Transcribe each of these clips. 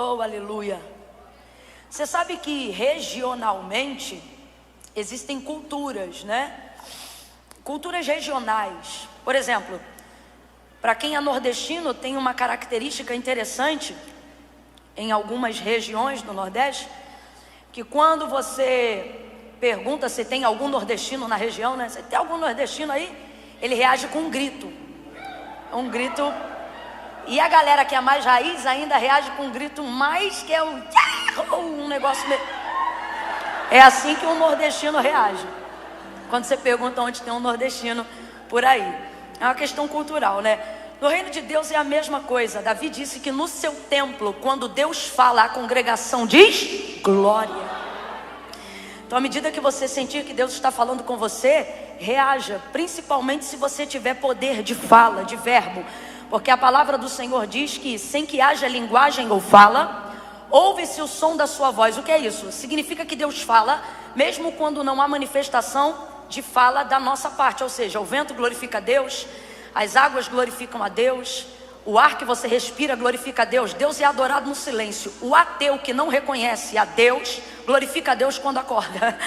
Oh, aleluia. Você sabe que regionalmente existem culturas, né? Culturas regionais. Por exemplo, para quem é nordestino, tem uma característica interessante em algumas regiões do Nordeste, que quando você pergunta se tem algum nordestino na região, né? Se tem algum nordestino aí, ele reage com um grito. Um grito. E a galera que é mais raiz ainda reage com um grito mais, que é um negócio meio... É assim que um nordestino reage quando você pergunta onde tem um nordestino por aí. É uma questão cultural, né? No reino de Deus é a mesma coisa. Davi disse que no seu templo, quando Deus fala, a congregação diz glória. Então, à medida que você sentir que Deus está falando com você, reaja, principalmente se você tiver poder de fala, de verbo. Porque a palavra do Senhor diz que sem que haja linguagem ou fala, ouve-se o som da sua voz. O que é isso? Significa que Deus fala, mesmo quando não há manifestação de fala da nossa parte. Ou seja, o vento glorifica a Deus, as águas glorificam a Deus, o ar que você respira glorifica a Deus. Deus é adorado no silêncio. O ateu que não reconhece a Deus, glorifica a Deus quando acorda,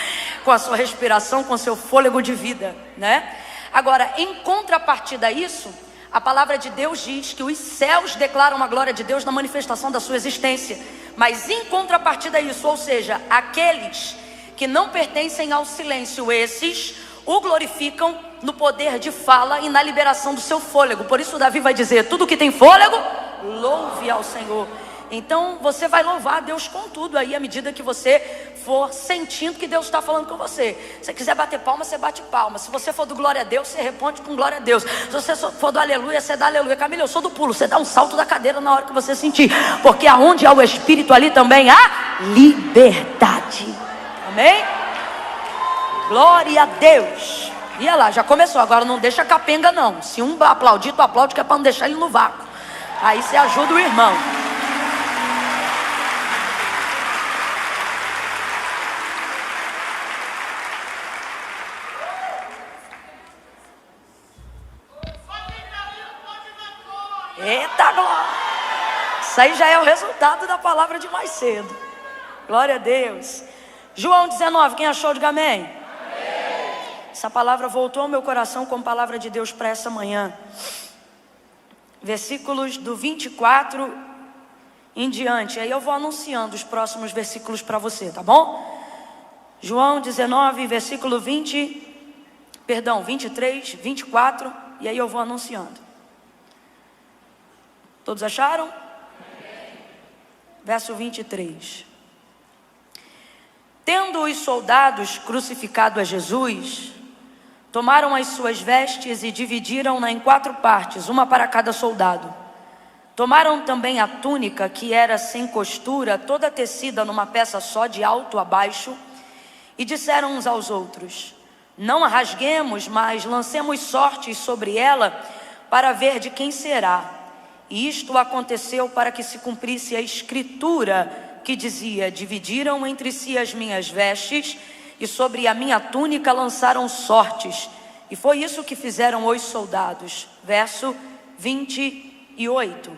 com a sua respiração, com o seu fôlego de vida, né? Agora, em contrapartida a isso, a palavra de Deus diz que os céus declaram a glória de Deus na manifestação da sua existência. Mas em contrapartida a isso, ou seja, aqueles que não pertencem ao silêncio, esses o glorificam no poder de fala e na liberação do seu fôlego. Por isso Davi vai dizer: tudo que tem fôlego, louve ao Senhor. Então você vai louvar a Deus com tudo aí, à medida que você for sentindo que Deus está falando com você. Se você quiser bater palma, você bate palma. Se você for do glória a Deus, você responde com glória a Deus. Se você for do aleluia, você dá aleluia. Camila, eu sou do pulo. Você dá um salto da cadeira na hora que você sentir. Porque aonde há o Espírito, ali também há liberdade. Amém? Glória a Deus. E olha lá, já começou. Agora não deixa capenga não. Se um aplaudir, tu aplaude, que é para não deixar ele no vácuo. Aí você ajuda o irmão. Eita glória! Isso aí já é o resultado da palavra de mais cedo. Glória a Deus. João 19, quem achou, diga amém. Amém. Essa palavra voltou ao meu coração como palavra de Deus para essa manhã. Versículos do 24 em diante. Aí eu vou anunciando os próximos versículos para você, tá bom? João 19, versículo 23, 24. E aí eu vou anunciando. Todos acharam? Verso 23. Tendo os soldados crucificado a Jesus, tomaram as suas vestes e dividiram-na em 4 partes, uma para cada soldado. Tomaram também a túnica, que era sem costura, toda tecida numa peça só, de alto a baixo, e disseram uns aos outros: não a rasguemos, mas lancemos sortes sobre ela, para ver de quem será. E isto aconteceu para que se cumprisse a escritura que dizia: dividiram entre si as minhas vestes, e sobre a minha túnica lançaram sortes. E foi isso que fizeram os soldados. Verso 28.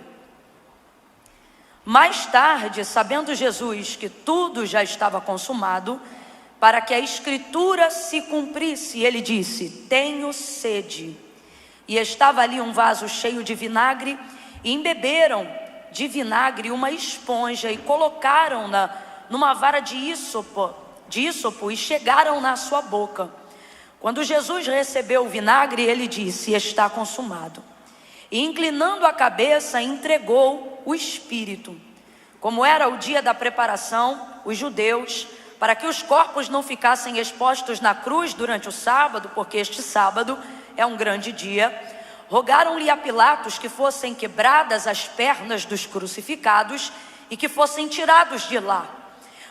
Mais tarde, sabendo Jesus que tudo já estava consumado, para que a escritura se cumprisse, ele disse: tenho sede. E estava ali um vaso cheio de vinagre, e embeberam de vinagre uma esponja e colocaram-na numa vara de ísopo e chegaram na sua boca. Quando Jesus recebeu o vinagre, ele disse: está consumado. E inclinando a cabeça, entregou o Espírito. Como era o dia da preparação, os judeus, para que os corpos não ficassem expostos na cruz durante o sábado, porque este sábado é um grande dia, rogaram-lhe a Pilatos que fossem quebradas as pernas dos crucificados e que fossem tirados de lá.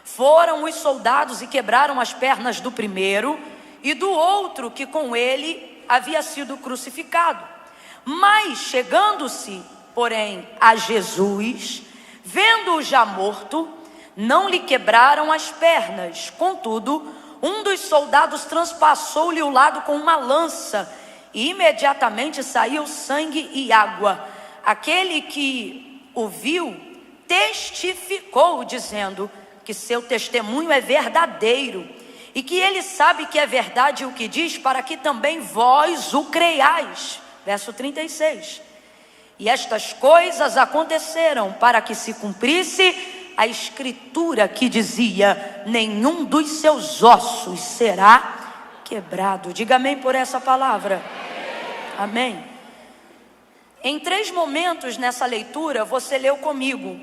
Foram os soldados e quebraram as pernas do primeiro e do outro que com ele havia sido crucificado. Mas chegando-se, porém, a Jesus, vendo-o já morto, não lhe quebraram as pernas. Contudo, um dos soldados transpassou-lhe o lado com uma lança, e imediatamente saiu sangue e água. Aquele que o viu testificou, dizendo que seu testemunho é verdadeiro e que ele sabe que é verdade o que diz, para que também vós o creiais. Verso 36. E estas coisas aconteceram para que se cumprisse a escritura que dizia: nenhum dos seus ossos será quebrado. Diga amém por essa palavra. Amém. Em 3 momentos nessa leitura, você leu comigo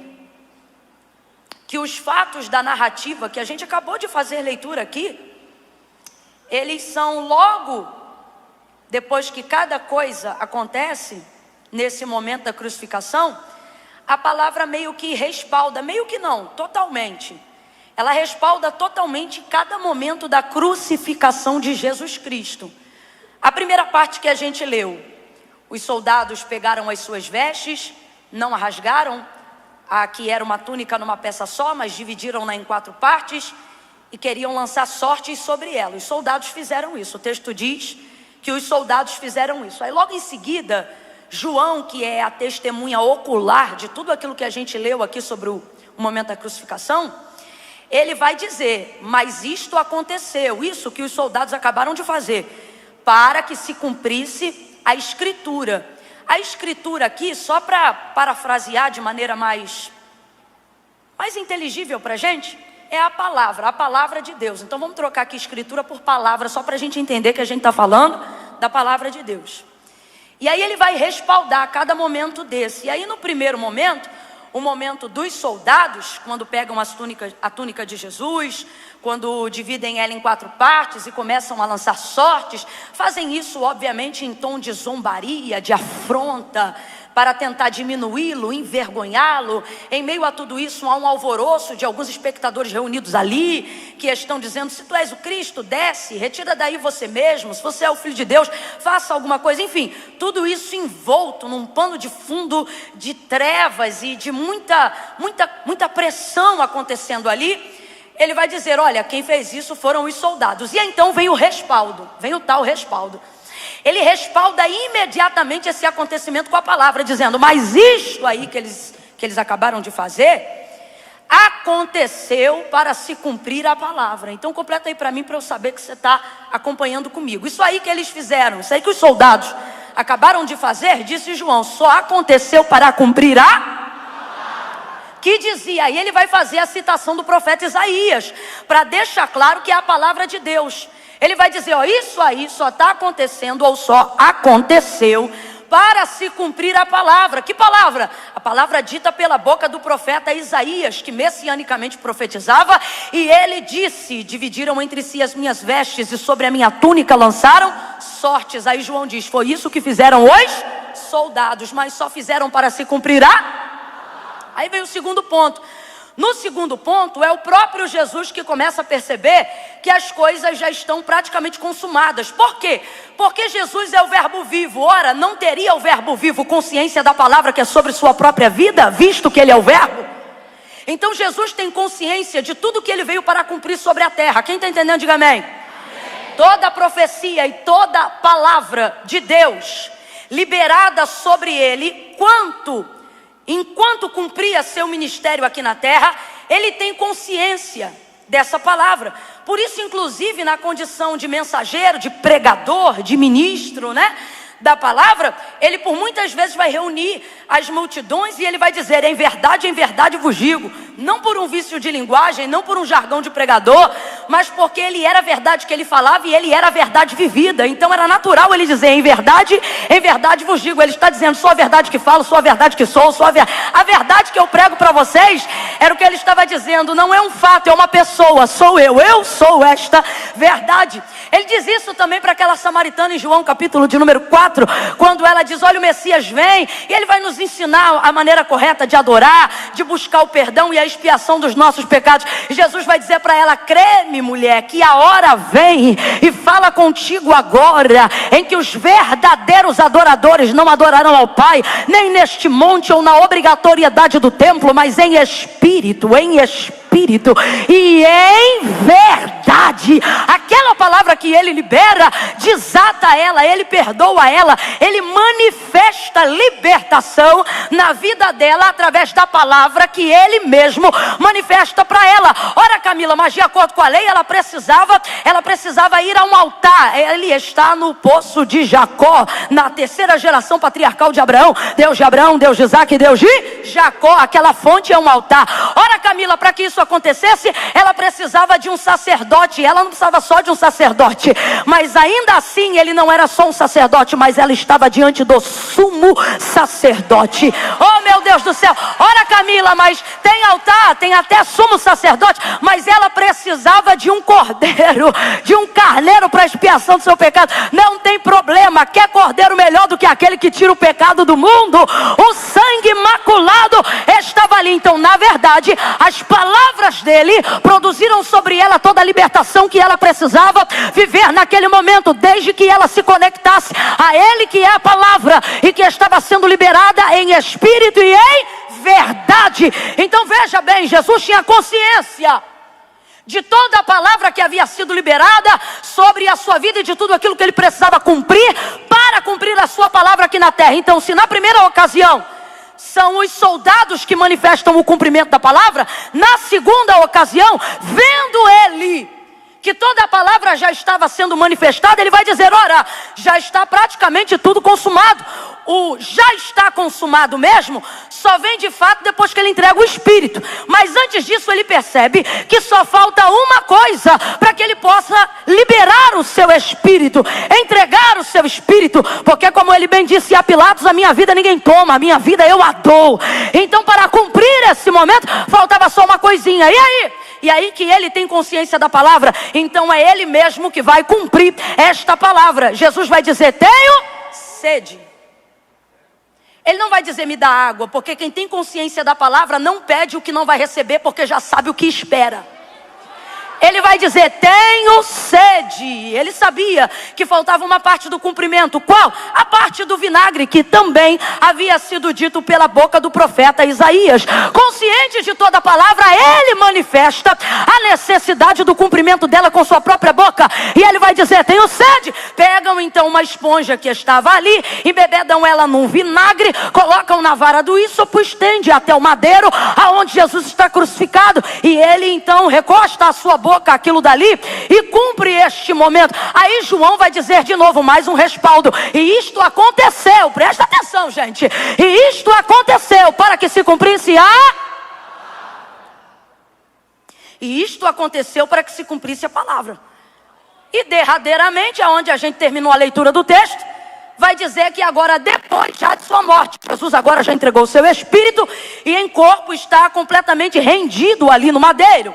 que os fatos da narrativa que a gente acabou de fazer leitura aqui, eles são logo depois que cada coisa acontece, nesse momento da crucificação, a palavra meio que respalda, meio que não, totalmente. Ela respalda totalmente cada momento da crucificação de Jesus Cristo. A primeira parte que a gente leu, os soldados pegaram as suas vestes, não a rasgaram, a que era uma túnica numa peça só, mas dividiram-na em 4 partes e queriam lançar sortes sobre ela. Os soldados fizeram isso. O texto diz que os soldados fizeram isso. Aí logo em seguida, João, que é a testemunha ocular de tudo aquilo que a gente leu aqui sobre o momento da crucificação, ele vai dizer: mas isto aconteceu, isso que os soldados acabaram de fazer, para que se cumprisse a escritura. A escritura aqui, só para parafrasear de maneira mais inteligível para a gente, é a palavra de Deus. Então vamos trocar aqui escritura por palavra, só para a gente entender que a gente está falando da palavra de Deus. E aí ele vai respaldar cada momento desse. E aí no primeiro momento, o momento dos soldados, quando pegam a túnica de Jesus, quando dividem ela em 4 partes e começam a lançar sortes, fazem isso obviamente em tom de zombaria, de afronta, para tentar diminuí-lo, envergonhá-lo. Em meio a tudo isso há um alvoroço de alguns espectadores reunidos ali, que estão dizendo: se tu és o Cristo, desce, retira daí você mesmo, se você é o Filho de Deus, faça alguma coisa. Enfim, tudo isso envolto num pano de fundo de trevas e de muita pressão acontecendo ali. Ele vai dizer: olha, quem fez isso foram os soldados. E então vem o respaldo, vem o tal respaldo. Ele respalda imediatamente esse acontecimento com a palavra, dizendo: mas isto aí que eles acabaram de fazer, aconteceu para se cumprir a palavra. Então completa aí para mim, para eu saber que você está acompanhando comigo. Isso aí que eles fizeram, isso aí que os soldados acabaram de fazer, disse João, só aconteceu para cumprir que dizia. Aí ele vai fazer a citação do profeta Isaías, para deixar claro que é a palavra de Deus. Ele vai dizer: ó, isso aí só está acontecendo, ou só aconteceu para se cumprir a palavra. Que palavra? A palavra dita pela boca do profeta Isaías, que messianicamente profetizava. E ele disse: dividiram entre si as minhas vestes e sobre a minha túnica lançaram sortes. Aí João diz: foi isso que fizeram os soldados, mas só fizeram para se cumprir Aí vem o segundo ponto. No segundo ponto, é o próprio Jesus que começa a perceber que as coisas já estão praticamente consumadas. Por quê? Porque Jesus é o verbo vivo. Ora, não teria o verbo vivo consciência da palavra que é sobre sua própria vida, visto que ele é o verbo? Então Jesus tem consciência de tudo que ele veio para cumprir sobre a terra. Quem está entendendo, diga amém. Toda a profecia e toda a palavra de Deus liberada sobre ele, enquanto cumpria seu ministério aqui na terra, ele tem consciência dessa palavra. Por isso, inclusive, na condição de mensageiro, de pregador, de ministro, da palavra, ele por muitas vezes vai reunir as multidões e ele vai dizer: em verdade vos digo. Não por um vício de linguagem, não por um jargão de pregador, mas porque ele era a verdade que ele falava e ele era a verdade vivida. Então era natural ele dizer: em verdade vos digo. Ele está dizendo: sou a verdade que falo, sou a verdade que sou, a verdade que eu prego para vocês. Era o que ele estava dizendo. Não é um fato, é uma pessoa, sou eu sou esta verdade. Ele diz isso também para aquela samaritana em João capítulo de número 4, quando ela diz: olha, o Messias vem, e ele vai nos ensinar a maneira correta de adorar, de buscar o perdão e a expiação dos nossos pecados. E Jesus vai dizer para ela: crê-me, mulher, que a hora vem e fala contigo agora, em que os verdadeiros adoradores não adorarão ao Pai, nem neste monte ou na obrigatoriedade do templo, mas em espírito e em verdade. verdade. Aquela palavra que ele libera, desata ela, ele perdoa ela, ele manifesta libertação na vida dela através da palavra que ele mesmo manifesta para ela. Ora, Camila, mas de acordo com a lei, ela precisava ir a um altar. Ele está no poço de Jacó, na terceira geração patriarcal de Abraão. Deus de Abraão, Deus de Isaac, Deus de Jacó. Aquela fonte é um altar. Ora, Camila, para que isso acontecesse, ela precisava de um sacerdote. Ela não precisava só de um sacerdote, mas ainda assim ele não era só um sacerdote, mas ela estava diante do sumo sacerdote. Oh, meu Deus do céu. Ora, Camila, mas tem altar, tem até sumo sacerdote, mas ela precisava de um cordeiro, de um carneiro para expiação do seu pecado. Não tem problema. Quer cordeiro melhor do que aquele que tira o pecado do mundo? O sangue imaculado estava ali. Então, na verdade, as palavras dele produziram sobre ela toda a libertação que ela precisava viver naquele momento, desde que ela se conectasse a ele, que é a palavra, e que estava sendo liberada em espírito e em verdade. Então veja bem, Jesus tinha consciência de toda a palavra que havia sido liberada sobre a sua vida e de tudo aquilo que ele precisava cumprir para cumprir a sua palavra aqui na terra. Então, se na primeira ocasião são os soldados que manifestam o cumprimento da palavra, na segunda ocasião, vendo ele que toda a palavra já estava sendo manifestada, ele vai dizer: ora, já está praticamente tudo consumado. O já está consumado mesmo só vem de fato depois que ele entrega o Espírito. Mas antes disso ele percebe que só falta uma coisa para que ele possa liberar o seu Espírito, entregar o seu Espírito. Porque, como ele bem disse a Pilatos, a minha vida ninguém toma, a minha vida eu a dou. Então, para cumprir esse momento, faltava só uma coisinha. E aí que ele tem consciência da palavra. Então é ele mesmo que vai cumprir esta palavra. Jesus vai dizer: tenho sede. Ele não vai dizer: me dá água, porque quem tem consciência da palavra não pede o que não vai receber, porque já sabe o que espera. Ele vai dizer: tenho sede. Ele sabia que faltava uma parte do cumprimento. Qual? A parte do vinagre, que também havia sido dito pela boca do profeta Isaías. Consciente de toda a palavra, ele manifesta a necessidade do cumprimento dela com sua própria boca. E ele vai dizer: tenho sede. Pegam então uma esponja que estava ali, embebedam ela num vinagre, colocam na vara do ísopo, estende até o madeiro aonde Jesus está crucificado. E ele então recosta a sua boca aquilo dali e cumpre este momento. Aí João vai dizer de novo, mais um respaldo: e isto aconteceu, presta atenção, gente, e isto aconteceu para que se cumprisse e isto aconteceu para que se cumprisse a palavra. E derradeiramente, aonde a gente terminou a leitura do texto, vai dizer que agora, depois já de sua morte, Jesus agora já entregou o seu Espírito e em corpo está completamente rendido ali no madeiro.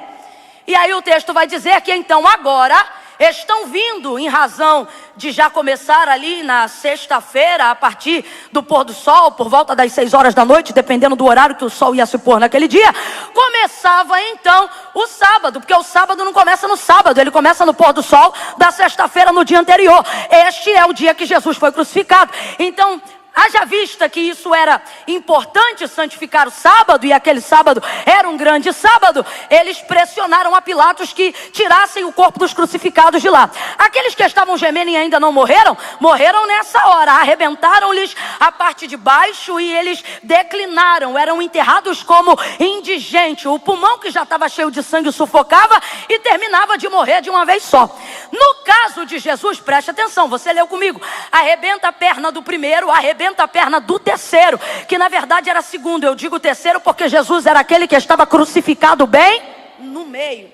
E aí o texto vai dizer que então agora estão vindo, em razão de já começar ali na sexta-feira, a partir do pôr do sol, por volta das 6 horas da noite, dependendo do horário que o sol ia se pôr naquele dia, começava então o sábado, porque o sábado não começa no sábado, ele começa no pôr do sol da sexta-feira, no dia anterior. Este é o dia que Jesus foi crucificado. Então, haja vista que isso era importante, santificar o sábado, e aquele sábado era um grande sábado, eles pressionaram a Pilatos que tirassem o corpo dos crucificados de lá. Aqueles que estavam gemendo e ainda não morreram, morreram nessa hora, arrebentaram-lhes a parte de baixo e eles declinaram, eram enterrados como indigente. O pulmão que já estava cheio de sangue sufocava e terminava de morrer de uma vez só. No caso de Jesus, preste atenção, você leu comigo, arrebenta a perna do primeiro, arrebenta a perna do terceiro, que na verdade era segundo. Eu digo terceiro porque Jesus era aquele que estava crucificado bem no meio.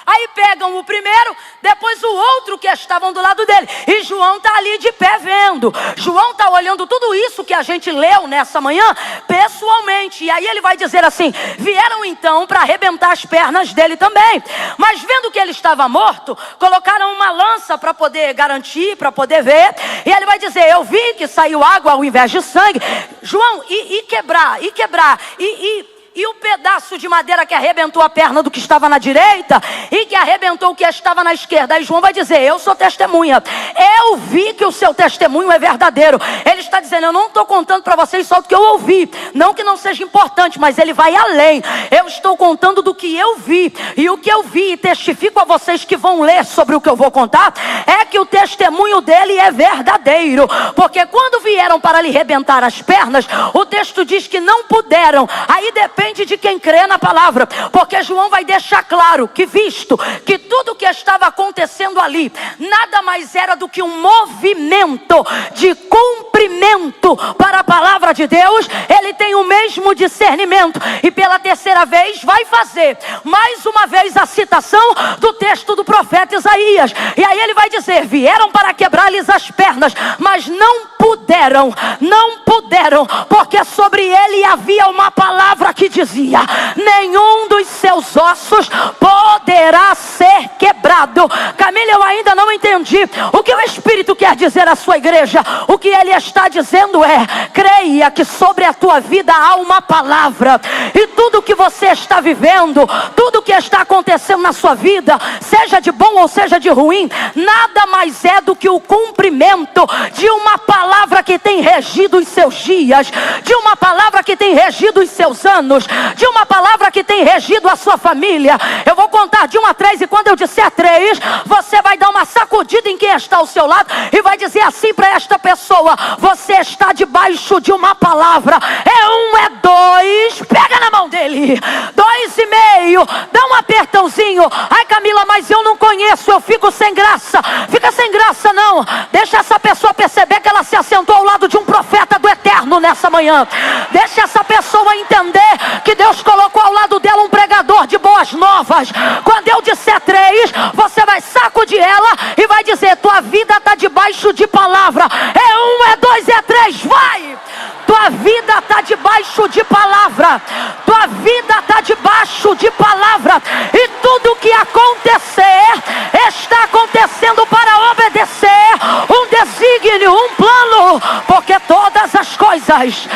Aí pegam o primeiro, depois o outro que estavam do lado dele. E João está ali de pé vendo. João está olhando tudo isso que a gente leu nessa manhã pessoalmente. E aí ele vai dizer assim: vieram então para arrebentar as pernas dele também. Mas vendo que ele estava morto, colocaram uma lança para poder garantir, para poder ver. E ele vai dizer: eu vi que saiu água ao invés de sangue. João, e quebrar. E o pedaço de madeira que arrebentou a perna do que estava na direita e que arrebentou o que estava na esquerda. Aí João vai dizer: eu sou testemunha. Eu vi que o seu testemunho é verdadeiro. Ele está está dizendo, eu não estou contando para vocês só do que eu ouvi. Não que não seja importante, mas ele vai além. Eu estou contando do que eu vi. E o que eu vi, e testifico a vocês que vão ler sobre o que eu vou contar, é que o testemunho dele é verdadeiro. Porque quando vieram para lhe rebentar as pernas, o texto diz que não puderam. Aí depende de quem crê na palavra. Porque João vai deixar claro que, visto que tudo que estava acontecendo ali nada mais era do que um movimento de cumprimento para a palavra de Deus, ele tem o mesmo discernimento. E pela terceira vez vai fazer mais uma vez a citação do texto do profeta Isaías. E aí ele vai dizer, vieram para quebrar-lhes as pernas, mas não puderam, porque sobre ele havia uma palavra que dizia, nenhum dos seus ossos poderá ser quebrado. Camila, eu ainda não entendi o que o Espírito quer dizer à sua igreja. O que ele está dizendo é, creia que sobre a tua vida há uma palavra, e tudo que você está vivendo, tudo que está acontecendo na sua vida, seja de bom ou seja de ruim, nada mais é do que o cumprimento de uma palavra que tem regido os seus dias, de uma palavra que tem regido os seus anos, de uma palavra que tem regido a sua família. Eu vou contar de 1 a 3, e quando eu disser 3, você vai dar uma sacudida em quem está ao seu lado e vai dizer assim para esta pessoa, você está debaixo de uma palavra. É 1, é 2, pega na mão dele, 2,5, dá um apertãozinho. Ai, Camila, mas eu não conheço, eu fico sem graça. Fica sem graça não, deixa essa pessoa perceber que ela se assentou ao lado de um profeta do eterno nessa manhã. Deixa essa pessoa entender que Deus colocou ao lado dela um pregador de boas novas. Quando eu disser 3, você vai sacudir ela e vai dizer, tua vida está debaixo de palavra. É 1, é 2, é 3, vai! Tua vida está debaixo de palavra. Tua vida está debaixo de palavra. E tudo que acontecer, está acontecendo para obedecer um desígnio, um plano. Porque todas as coisas,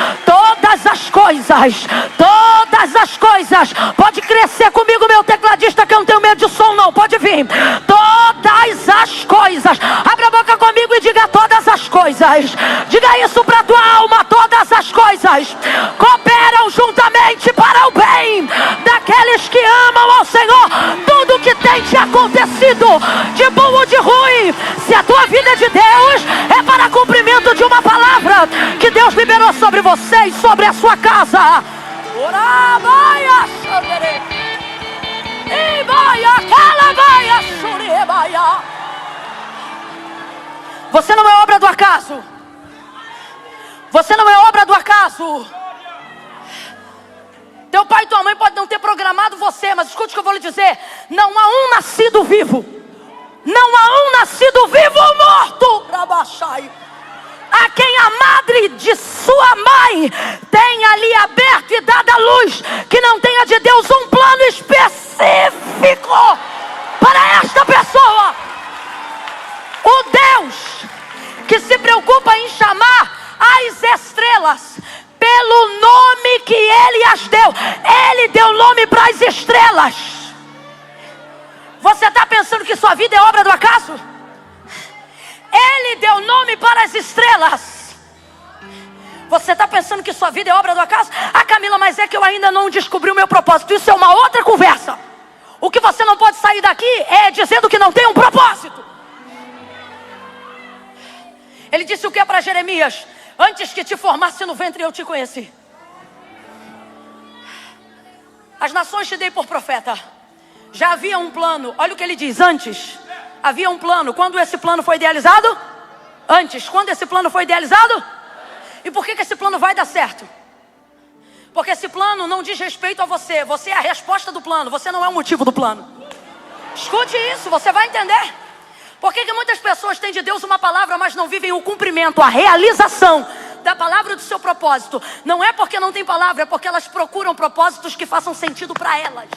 pode crescer comigo, meu tecladista, que eu não tenho medo de som não, pode vir. Todas as coisas, abra a boca comigo e diga todas as coisas. Diga isso para a tua alma, todas as coisas cooperam juntamente para o bem daqueles que amam ao Senhor. Tudo que tem te acontecido, de bom ou de ruim, se a tua vida é de Deus, é para cumprimento de uma palavra que Deus liberou sobre você e sobre a sua casa. Você não é obra do acaso. Você não é obra do acaso. Teu pai e tua mãe podem não ter programado você, mas escute o que eu vou lhe dizer. Não há um nascido vivo. Não há um nascido vivo ou morto. A quem a madre de sua mãe tenha ali aberto e dado a luz, que não tenha de Deus um plano específico para esta pessoa. O Deus que se preocupa em chamar as estrelas pelo nome que Ele as deu. Ele deu nome para as estrelas. Você está pensando que sua vida é obra do acaso? Ele deu nome para as estrelas. Você está pensando que sua vida é obra do acaso? Ah, Camila, mas é que eu ainda não descobri o meu propósito. Isso é uma outra conversa. O que você não pode sair daqui é dizendo que não tem um propósito. Ele disse o que para Jeremias? Antes que te formasse no ventre eu te conheci. As nações te dei por profeta. Já havia um plano. Olha o que ele diz, antes havia um plano. Quando esse plano foi idealizado? Antes. Quando esse plano foi idealizado? E por que esse plano vai dar certo? Porque esse plano não diz respeito a você. Você é a resposta do plano. Você não é o motivo do plano. Escute isso, você vai entender. Por que muitas pessoas têm de Deus uma palavra, mas não vivem o cumprimento, a realização da palavra do seu propósito? Não é porque não tem palavra, é porque elas procuram propósitos que façam sentido para elas.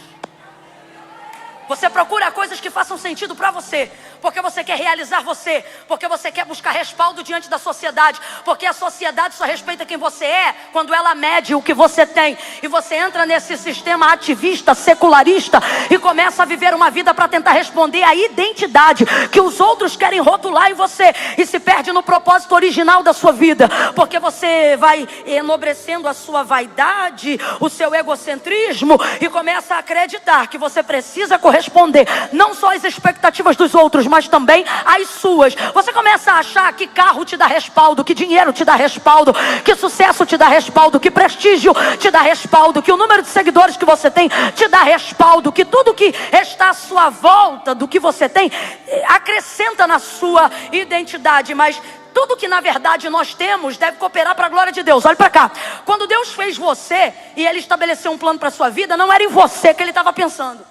Você procura coisas que façam sentido para você. porque você quer realizar você, porque você quer buscar respaldo diante da sociedade, porque a sociedade só respeita quem você é quando ela mede o que você tem. E você entra nesse sistema ativista, secularista, e começa a viver uma vida para tentar responder à identidade que os outros querem rotular em você, e se perde no propósito original da sua vida, porque você vai enobrecendo a sua vaidade, o seu egocentrismo, e começa a acreditar que você precisa corresponder não só às expectativas dos outros, mas também às suas. Você começa a achar que carro te dá respaldo, que dinheiro te dá respaldo, que sucesso te dá respaldo, que prestígio te dá respaldo, que o número de seguidores que você tem te dá respaldo, que tudo que está à sua volta do que você tem acrescenta na sua identidade. Mas tudo que na verdade nós temos deve cooperar para a glória de Deus. Olha para cá. Quando Deus fez você e Ele estabeleceu um plano para a sua vida, não era em você que Ele estava pensando.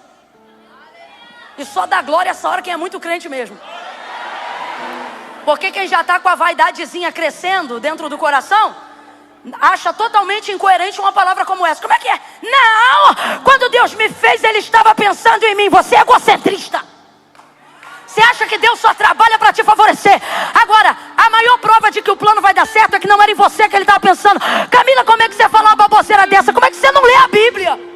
E só dá glória essa hora quem é muito crente mesmo. Porque quem já está com a vaidadezinha crescendo dentro do coração, acha totalmente incoerente uma palavra como essa. Como é que é? Não! Quando Deus me fez, Ele estava pensando em mim. Você é egocentrista. Você acha que Deus só trabalha para te favorecer. Agora, a maior prova de que o plano vai dar certo é que não era em você que Ele estava pensando. Camila, como é que você fala uma baboseira dessa? Como é que você não lê a Bíblia?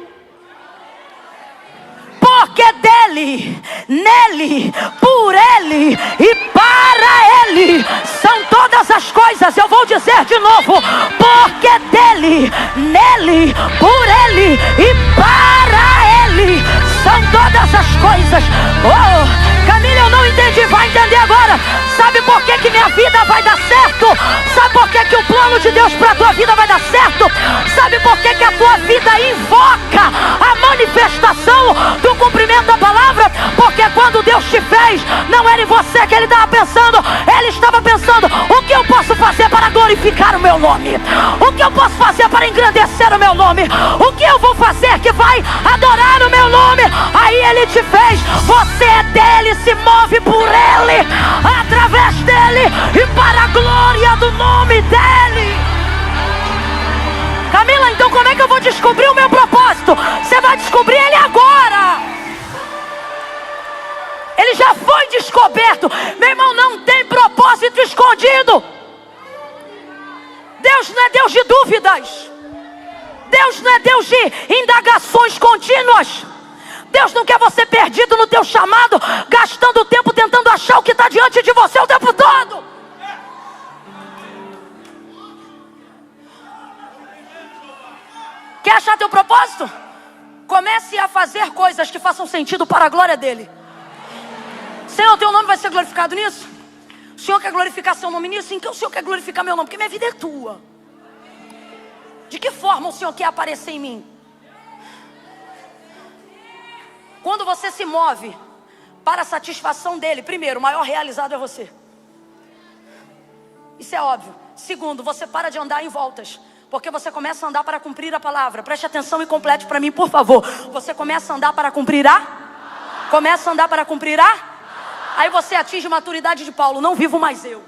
Porque dele, nele, por ele e para ele são todas as coisas. Eu vou dizer de novo: porque dele, nele, por ele e para ele são todas as coisas. Oh, Camila, eu não entendi, vai entender agora. Sabe por que minha vida vai dar certo? Sabe por que o plano de Deus para a tua vida vai dar certo? Sabe por que a tua vida invoca a manifestação do cumprimento da palavra? Porque quando Deus te fez, não era em você que Ele estava pensando. Ele estava pensando: o que eu posso fazer para glorificar o meu nome? O que eu posso fazer para engrandecer o meu nome? O que eu vou fazer que vai adorar o meu nome? Aí Ele te fez. Você é dele, se move por Ele, através dele e para a glória do nome dele. Camila, então como é que eu vou descobrir o meu propósito? Você vai descobrir ele agora. Ele já foi descoberto. Meu irmão, não tem propósito escondido. Deus não é Deus de dúvidas. Deus não é Deus de indagações contínuas. Deus não quer você perdido no teu chamado, gastando tempo tentando achar o que está diante de você o tempo todo. Quer achar teu propósito? Comece a fazer coisas que façam sentido para a glória dele. Senhor, teu nome vai ser glorificado nisso? O Senhor quer glorificar seu nome nisso? Então o Senhor quer glorificar meu nome, porque minha vida é tua. De que forma o Senhor quer aparecer em mim? Quando você se move para a satisfação dele, primeiro, o maior realizado é você. Isso é óbvio. Segundo, você para de andar em voltas, porque você começa a andar para cumprir a palavra. Preste atenção e complete para mim, por favor. Você começa a andar para cumprir Começa a andar para cumprir Aí você atinge a maturidade de Paulo. Não vivo mais eu,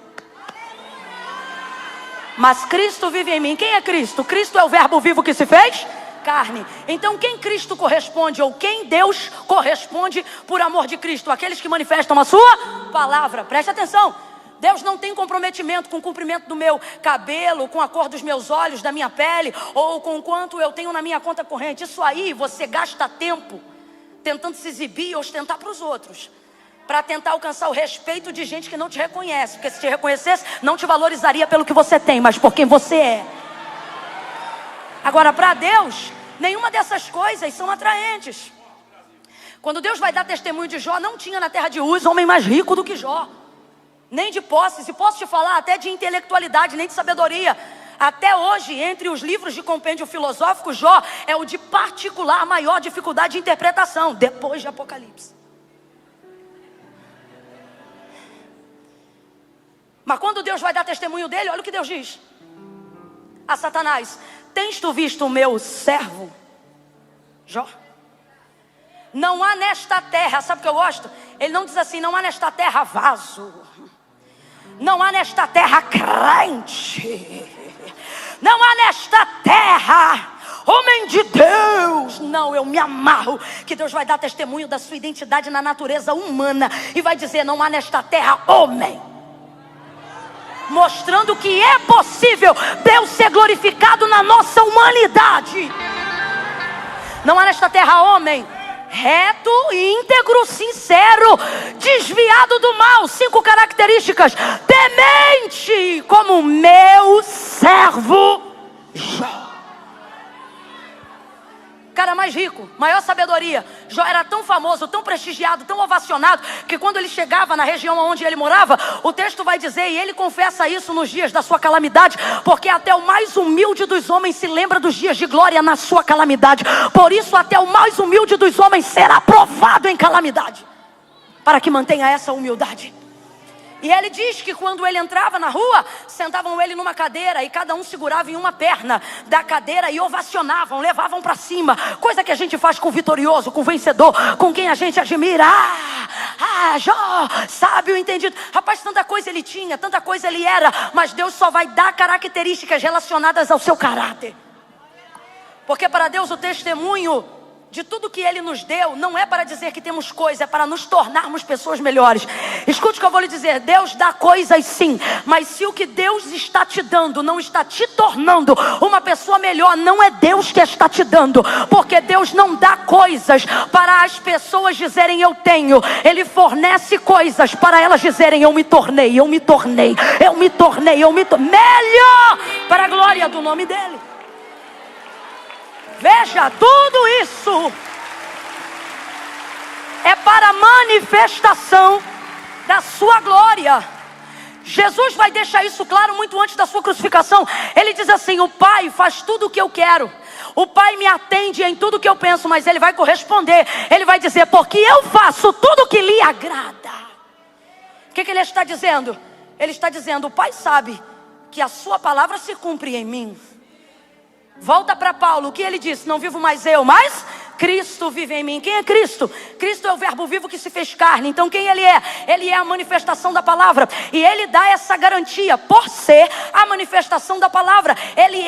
mas Cristo vive em mim. Quem é Cristo? Cristo é o verbo vivo que se fez carne. Então quem Cristo corresponde, ou quem Deus corresponde por amor de Cristo? Aqueles que manifestam a sua palavra. Preste atenção. Deus não tem comprometimento com o comprimento do meu cabelo, com a cor dos meus olhos, da minha pele, ou com quanto eu tenho na minha conta corrente. Isso aí você gasta tempo tentando se exibir e ostentar para os outros, para tentar alcançar o respeito de gente que não te reconhece. Porque se te reconhecesse, não te valorizaria pelo que você tem, mas por quem você é. Agora, para Deus, nenhuma dessas coisas são atraentes. Quando Deus vai dar testemunho de Jó, não tinha na terra de Uz homem mais rico do que Jó, nem de posses, e posso te falar até de intelectualidade, nem de sabedoria. Até hoje, entre os livros de compêndio filosófico, Jó é o de particular maior dificuldade de interpretação, depois de Apocalipse. Mas quando Deus vai dar testemunho dele, olha o que Deus diz a Satanás: tens tu visto o meu servo Jó? Não há nesta terra, sabe o que eu gosto? Ele não diz assim: não há nesta terra vaso, não há nesta terra crente, não há nesta terra homem de Deus. Não, eu me amarro que Deus vai dar testemunho da sua identidade na natureza humana e vai dizer: não há nesta terra homem. Mostrando que é possível Deus ser glorificado na nossa humanidade. Não há nesta terra homem reto, íntegro, sincero, desviado do mal. 5 características: temente como meu servo Jó. Cara mais rico, maior sabedoria. Jó era tão famoso, tão prestigiado, tão ovacionado, que quando ele chegava na região onde ele morava, o texto vai dizer, e ele confessa isso nos dias da sua calamidade, porque até o mais humilde dos homens se lembra dos dias de glória na sua calamidade. Por isso até o mais humilde dos homens será provado em calamidade, para que mantenha essa humildade. E ele diz que quando ele entrava na rua, sentavam ele numa cadeira e cada um segurava em uma perna da cadeira e ovacionavam, levavam para cima. Coisa que a gente faz com o vitorioso, com o vencedor, com quem a gente admira. Jó, sábio, entendido. Rapaz, tanta coisa ele tinha, tanta coisa ele era, mas Deus só vai dar características relacionadas ao seu caráter. Porque para Deus o testemunho de tudo que Ele nos deu não é para dizer que temos coisa, é para nos tornarmos pessoas melhores. Escute o que eu vou lhe dizer: Deus dá coisas sim, mas se o que Deus está te dando não está te tornando uma pessoa melhor, não é Deus que está te dando. Porque Deus não dá coisas para as pessoas dizerem eu tenho. Ele fornece coisas para elas dizerem eu me tornei, eu me tornei, eu me tornei, eu me tornei melhor, para a glória do nome dEle. Veja, tudo isso é para a manifestação da sua glória. Jesus vai deixar isso claro muito antes da sua crucificação. Ele diz assim: o Pai faz tudo o que eu quero, o Pai me atende em tudo o que eu penso. Mas Ele vai corresponder, Ele vai dizer: porque eu faço tudo o que lhe agrada. O que Ele está dizendo? Ele está dizendo: o Pai sabe que a sua palavra se cumpre em mim. Volta para Paulo, o que ele disse? Não vivo mais eu, mas Cristo vive em mim. Quem é Cristo? Cristo é o verbo vivo que se fez carne. Então quem Ele é? Ele é a manifestação da palavra. E Ele dá essa garantia por ser a manifestação da palavra. Ele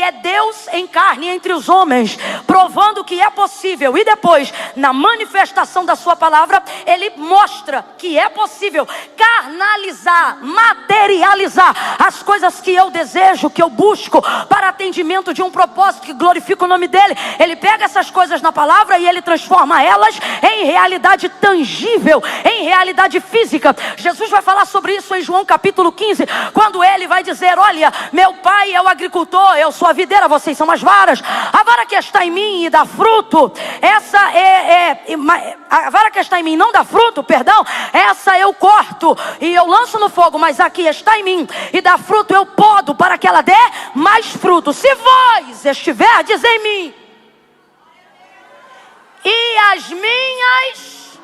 é Deus em carne entre os homens, provando que é possível. E depois, na manifestação da sua palavra, Ele mostra que é possível carnalizar, materializar as coisas que eu desejo, que eu busco para atendimento de um propósito que glorifica o nome dEle. Ele pega essas coisas na palavra e Ele transforma elas em realidade tangível, em realidade física. Jesus vai falar sobre isso em João capítulo 15, quando Ele vai dizer: olha, meu Pai é o agricultor, eu sou a videira, vocês são as varas. A vara que está em mim e dá fruto, a vara que está em mim não dá fruto, perdão, essa eu corto e eu lanço no fogo. Mas aqui está em mim e dá fruto, eu podo para que ela dê mais fruto. Se vós estiverdes em mim e as minhas...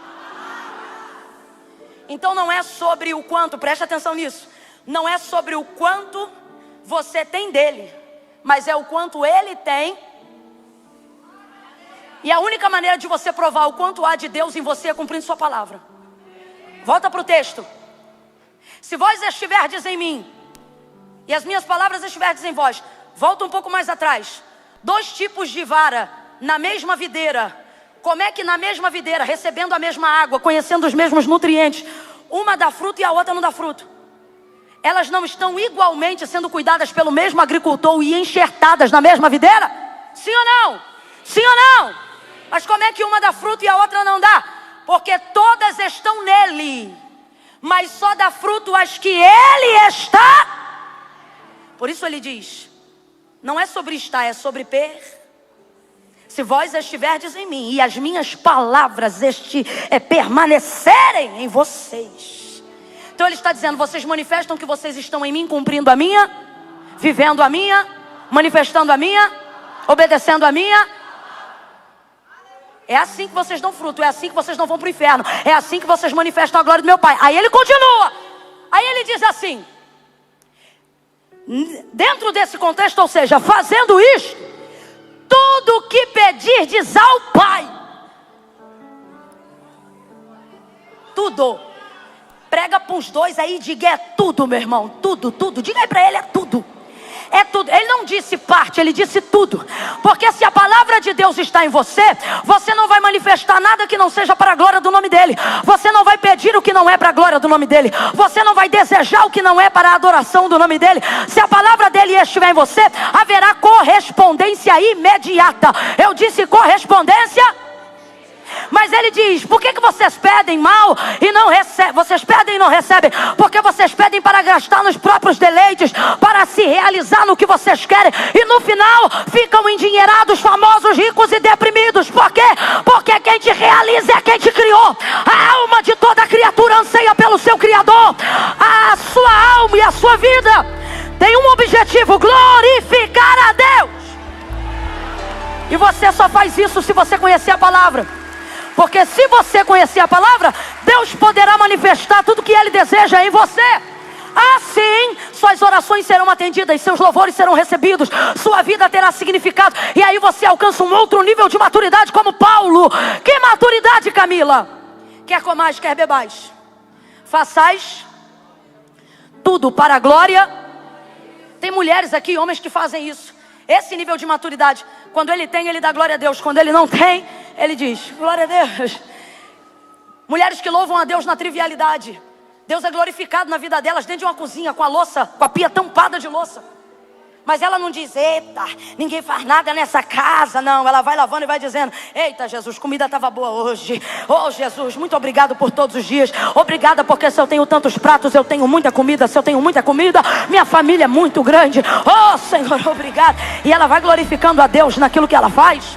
Então não é sobre o quanto, preste atenção nisso, não é sobre o quanto você tem dele, mas é o quanto ele tem. E a única maneira de você provar o quanto há de Deus em você é cumprindo sua palavra. Volta para o texto. Se vós estiverdes em mim e as minhas palavras estiverdes em vós. Volta um pouco mais atrás. 2 tipos de vara na mesma videira. Como é que na mesma videira, recebendo a mesma água, conhecendo os mesmos nutrientes, uma dá fruto e a outra não dá fruto? Elas não estão igualmente sendo cuidadas pelo mesmo agricultor e enxertadas na mesma videira? Sim ou não? Sim ou não? Mas como é que uma dá fruto e a outra não dá? Porque todas estão nele, mas só dá fruto as que ele está. Por isso ele diz, não é sobre estar, é sobre se vós estiverdes em mim e as minhas palavras permanecerem em vocês. Então ele está dizendo, vocês manifestam que vocês estão em mim, cumprindo a minha, vivendo a minha, manifestando a minha, obedecendo a minha. É assim que vocês dão fruto, é assim que vocês não vão para o inferno, é assim que vocês manifestam a glória do meu Pai. Aí ele continua, aí ele diz assim, dentro desse contexto, ou seja, fazendo isto, tudo que pedirdes ao Pai, tudo, prega para os dois aí e diga, é tudo, meu irmão, tudo, diga aí para ele, é tudo. É tudo. Ele não disse parte, ele disse tudo. Porque se a palavra de Deus está em você, você não vai manifestar nada que não seja para a glória do nome dele. Você não vai pedir o que não é para a glória do nome dele. Você não vai desejar o que não é para a adoração do nome dele. Se a palavra dele estiver em você, haverá correspondência imediata. Eu disse correspondência. Mas ele diz: por que vocês pedem mal e não recebem? Vocês pedem e não recebem porque vocês pedem para gastar nos próprios deleites, para se realizar no que vocês querem, e no final ficam endinheirados, famosos, ricos e deprimidos. Por quê? Porque quem te realiza é quem te criou. A alma de toda criatura anseia pelo seu Criador. A sua alma e a sua vida tem um objetivo: glorificar a Deus. E você só faz isso se você conhecer a palavra. Porque se você conhecer a palavra, Deus poderá manifestar tudo que Ele deseja em você. Assim, suas orações serão atendidas, seus louvores serão recebidos, sua vida terá significado. E aí você alcança um outro nível de maturidade, como Paulo. Que maturidade, Camila? Quer comais, quer bebais, façais tudo para a glória. Tem mulheres aqui, homens que fazem isso. Esse nível de maturidade, quando ele tem, ele dá glória a Deus. Quando ele não tem, ele diz: glória a Deus. Mulheres que louvam a Deus na trivialidade. Deus é glorificado na vida delas dentro de uma cozinha, com a louça, com a pia tampada de louça. Mas ela não diz: eita, ninguém faz nada nessa casa. Não, ela vai lavando e vai dizendo: eita, Jesus, comida estava boa hoje. Oh, Jesus, muito obrigado por todos os dias. Obrigada porque se eu tenho tantos pratos, eu tenho muita comida. Se eu tenho muita comida, minha família é muito grande. Oh, Senhor, obrigado. E ela vai glorificando a Deus naquilo que ela faz.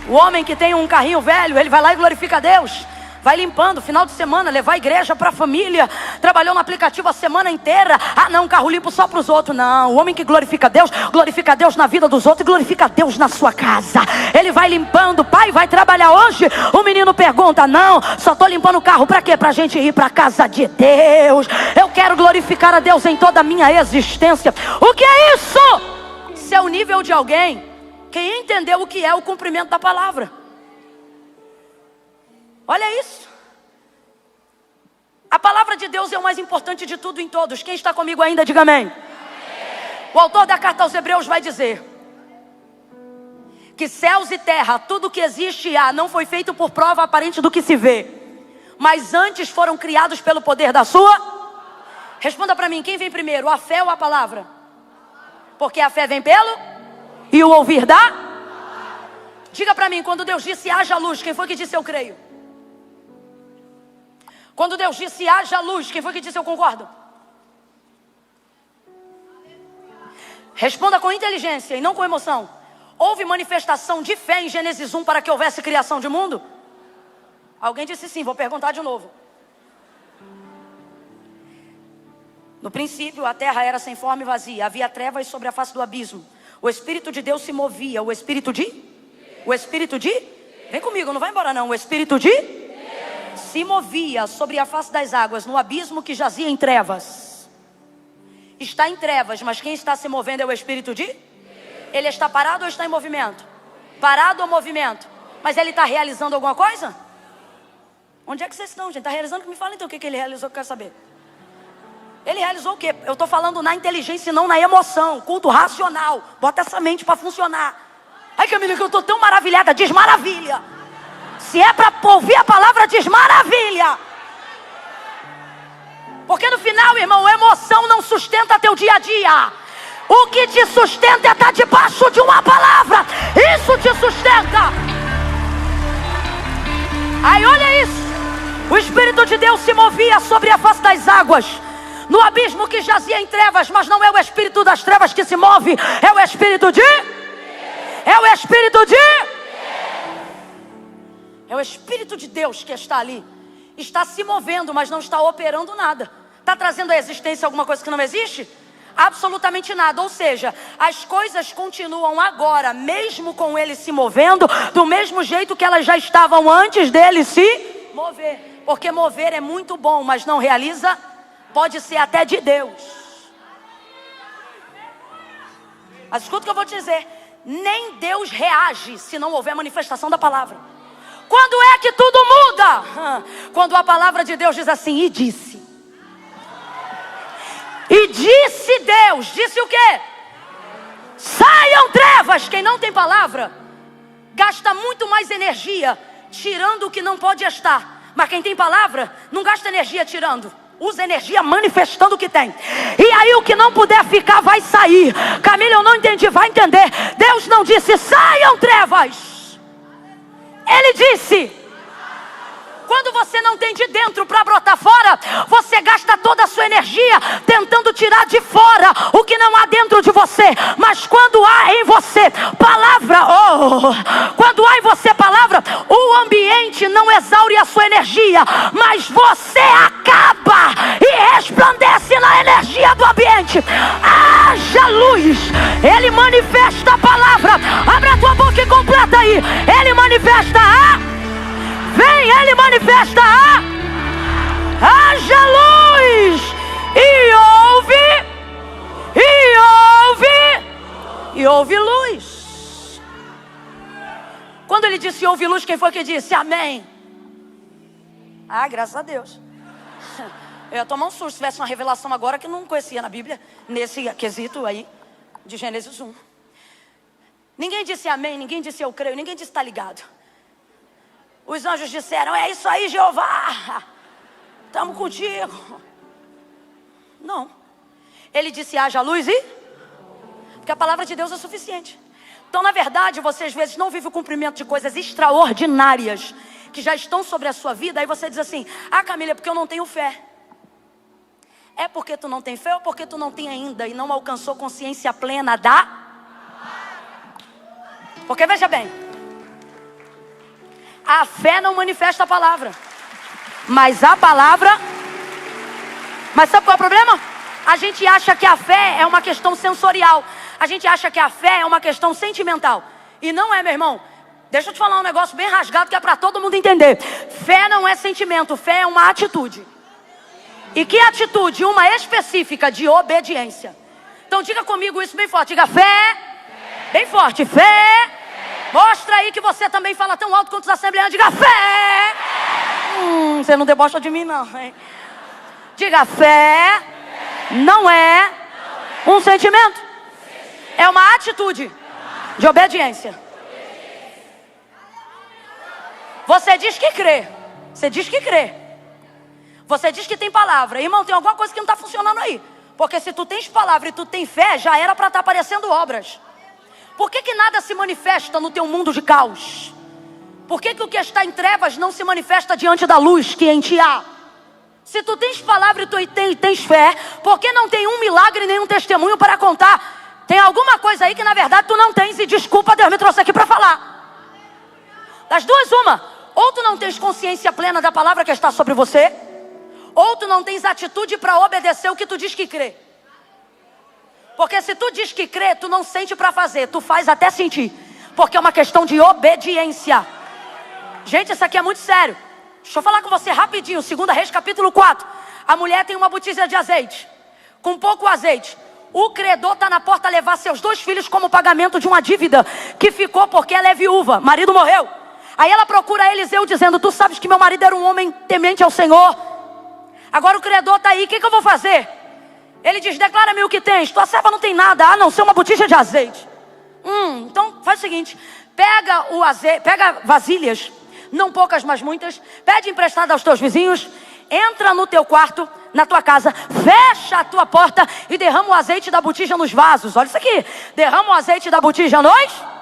O homem que tem um carrinho velho, ele vai lá e glorifica a Deus. Vai limpando, final de semana, levar a igreja para a família. Trabalhou no aplicativo a semana inteira. Ah não, carro limpo só para os outros. Não, o homem que glorifica a Deus na vida dos outros e glorifica a Deus na sua casa. Ele vai limpando. Pai, vai trabalhar hoje? O menino pergunta: não, só estou limpando o carro. Para quê? Para a gente ir para a casa de Deus. Eu quero glorificar a Deus em toda a minha existência. O que é isso? Isso é o nível de alguém que entendeu o que é o cumprimento da palavra. Olha isso. A palavra de Deus é o mais importante de tudo em todos. Quem está comigo ainda, diga amém. O autor da carta aos Hebreus vai dizer que céus e terra, tudo que existe e há, não foi feito por prova aparente do que se vê, mas antes foram criados pelo poder da sua. Responda para mim, quem vem primeiro, a fé ou a palavra? Porque a fé vem pelo e o ouvir da. Diga para mim, quando Deus disse haja luz, quem foi que disse eu creio? Quando Deus disse haja luz, quem foi que disse eu concordo? Responda com inteligência e não com emoção. Houve manifestação de fé em Gênesis 1 para que houvesse criação de mundo? Alguém disse sim, vou perguntar de novo. No princípio a terra era sem forma e vazia, havia trevas sobre a face do abismo. O Espírito de Deus se movia. O Espírito de? Vem comigo, não vai embora não. O Espírito de? Se movia sobre a face das águas, no abismo que jazia em trevas. Está em trevas, mas quem está se movendo é o Espírito de? Ele está parado ou está em movimento? Parado ou movimento? Mas ele está realizando alguma coisa? Onde é que vocês estão, gente? Está realizando? Me fala então o que ele realizou, que eu quero saber. Ele realizou o quê? Eu estou falando na inteligência e não na emoção. Culto racional. Bota essa mente para funcionar. Ai, Camila, que eu estou tão maravilhada. Diz maravilha. Se é para ouvir a palavra, diz maravilha. Porque no final, irmão, emoção não sustenta teu dia a dia. O que te sustenta é estar debaixo de uma palavra. Isso te sustenta. Aí olha isso. O Espírito de Deus se movia sobre a face das águas, no abismo que jazia em trevas. Mas não é o espírito das trevas que se move, é o Espírito de? É o Espírito de? É o Espírito de Deus que está ali. Está se movendo, mas não está operando nada. Está trazendo à existência alguma coisa que não existe? Absolutamente nada. Ou seja, as coisas continuam agora, mesmo com ele se movendo, do mesmo jeito que elas já estavam antes dele se mover. Porque mover é muito bom, mas não realiza, pode ser até de Deus. Mas escuta o que eu vou te dizer. Nem Deus reage se não houver manifestação da palavra. Quando é que tudo muda? Quando a palavra de Deus diz assim: e disse. E disse Deus. Deus disse o quê? Saiam trevas. Quem não tem palavra gasta muito mais energia tirando o que não pode estar. Mas quem tem palavra não gasta energia tirando, usa energia manifestando o que tem. E aí o que não puder ficar vai sair. Camila, eu não entendi, vai entender. Deus não disse saiam trevas. Ele disse: quando você não tem de dentro para brotar fora, você gasta toda a sua energia tentando tirar de fora o que não há dentro de você. Mas quando há em você palavra, quando há em você palavra, o ambiente não exaure a sua energia, mas você acaba e resplandece na energia do ambiente. Haja luz. Ele manifesta a palavra. Abra a tua boca e completa aí. Ele manifesta a... Vem, ele manifesta a... Haja luz. E ouve luz. Quando ele disse ouve luz, quem foi que disse amém? Ah, graças a Deus. Eu ia tomar um susto se tivesse uma revelação agora que não conhecia na Bíblia, nesse quesito aí de Gênesis 1. Ninguém disse amém, ninguém disse eu creio, ninguém disse está ligado. Os anjos disseram, é isso aí, Jeová, estamos contigo. Não. Ele disse, haja luz e... Porque a palavra de Deus é suficiente. Então, na verdade, você às vezes não vive o cumprimento de coisas extraordinárias que já estão sobre a sua vida. Aí você diz assim, ah, Camila, é porque eu não tenho fé. É porque tu não tem fé ou porque tu não tem ainda e não alcançou consciência plena da... Porque veja bem, a fé não manifesta a palavra, mas a palavra... Mas sabe qual é o problema? A gente acha que a fé é uma questão sensorial. A gente acha que a fé é uma questão sentimental. E não é, meu irmão. Deixa eu te falar um negócio bem rasgado que é para todo mundo entender. Fé não é sentimento, fé é uma atitude. E que atitude? Uma específica de obediência. Então diga comigo isso bem forte. Diga fé, bem forte, fé. Mostra aí que você também fala tão alto quanto os assembleanos. Diga fé. Você não debocha de mim não, hein? Diga fé não é um sentimento. É uma atitude de obediência. Você diz que crê. Você diz que crê. Você diz que tem palavra. Irmão, tem alguma coisa que não está funcionando aí. Porque se tu tens palavra e tu tem fé, já era para estar aparecendo obras. Por que nada se manifesta no teu mundo de caos? Por que o que está em trevas não se manifesta diante da luz que em ti há? Se tu tens palavra e tu tens fé, por que não tem um milagre nem um testemunho para contar? Tem alguma coisa aí que na verdade tu não tens e desculpa, Deus me trouxe aqui para falar. Das duas uma, ou tu não tens consciência plena da palavra que está sobre você, ou tu não tens atitude para obedecer o que tu diz que crê. Porque se tu diz que crê, tu não sente para fazer, tu faz até sentir. Porque é uma questão de obediência. Gente, isso aqui é muito sério. Deixa eu falar com você rapidinho, 2 Reis capítulo 4. A mulher tem uma botija de azeite, com pouco azeite. O credor está na porta a levar seus 2 filhos como pagamento de uma dívida que ficou porque ela é viúva, marido morreu. Aí ela procura Eliseu dizendo, tu sabes que meu marido era um homem temente ao Senhor. Agora o credor está aí, o que eu vou fazer? Ele diz, declara-me o que tens. Tua serva não tem nada, a não ser uma botija de azeite. Então faz o seguinte, pega o azeite, pega vasilhas, não poucas, mas muitas, pede emprestado aos teus vizinhos, entra no teu quarto, na tua casa, fecha a tua porta e derrama o azeite da botija nos vasos. Olha isso aqui, derrama o azeite da botija nos...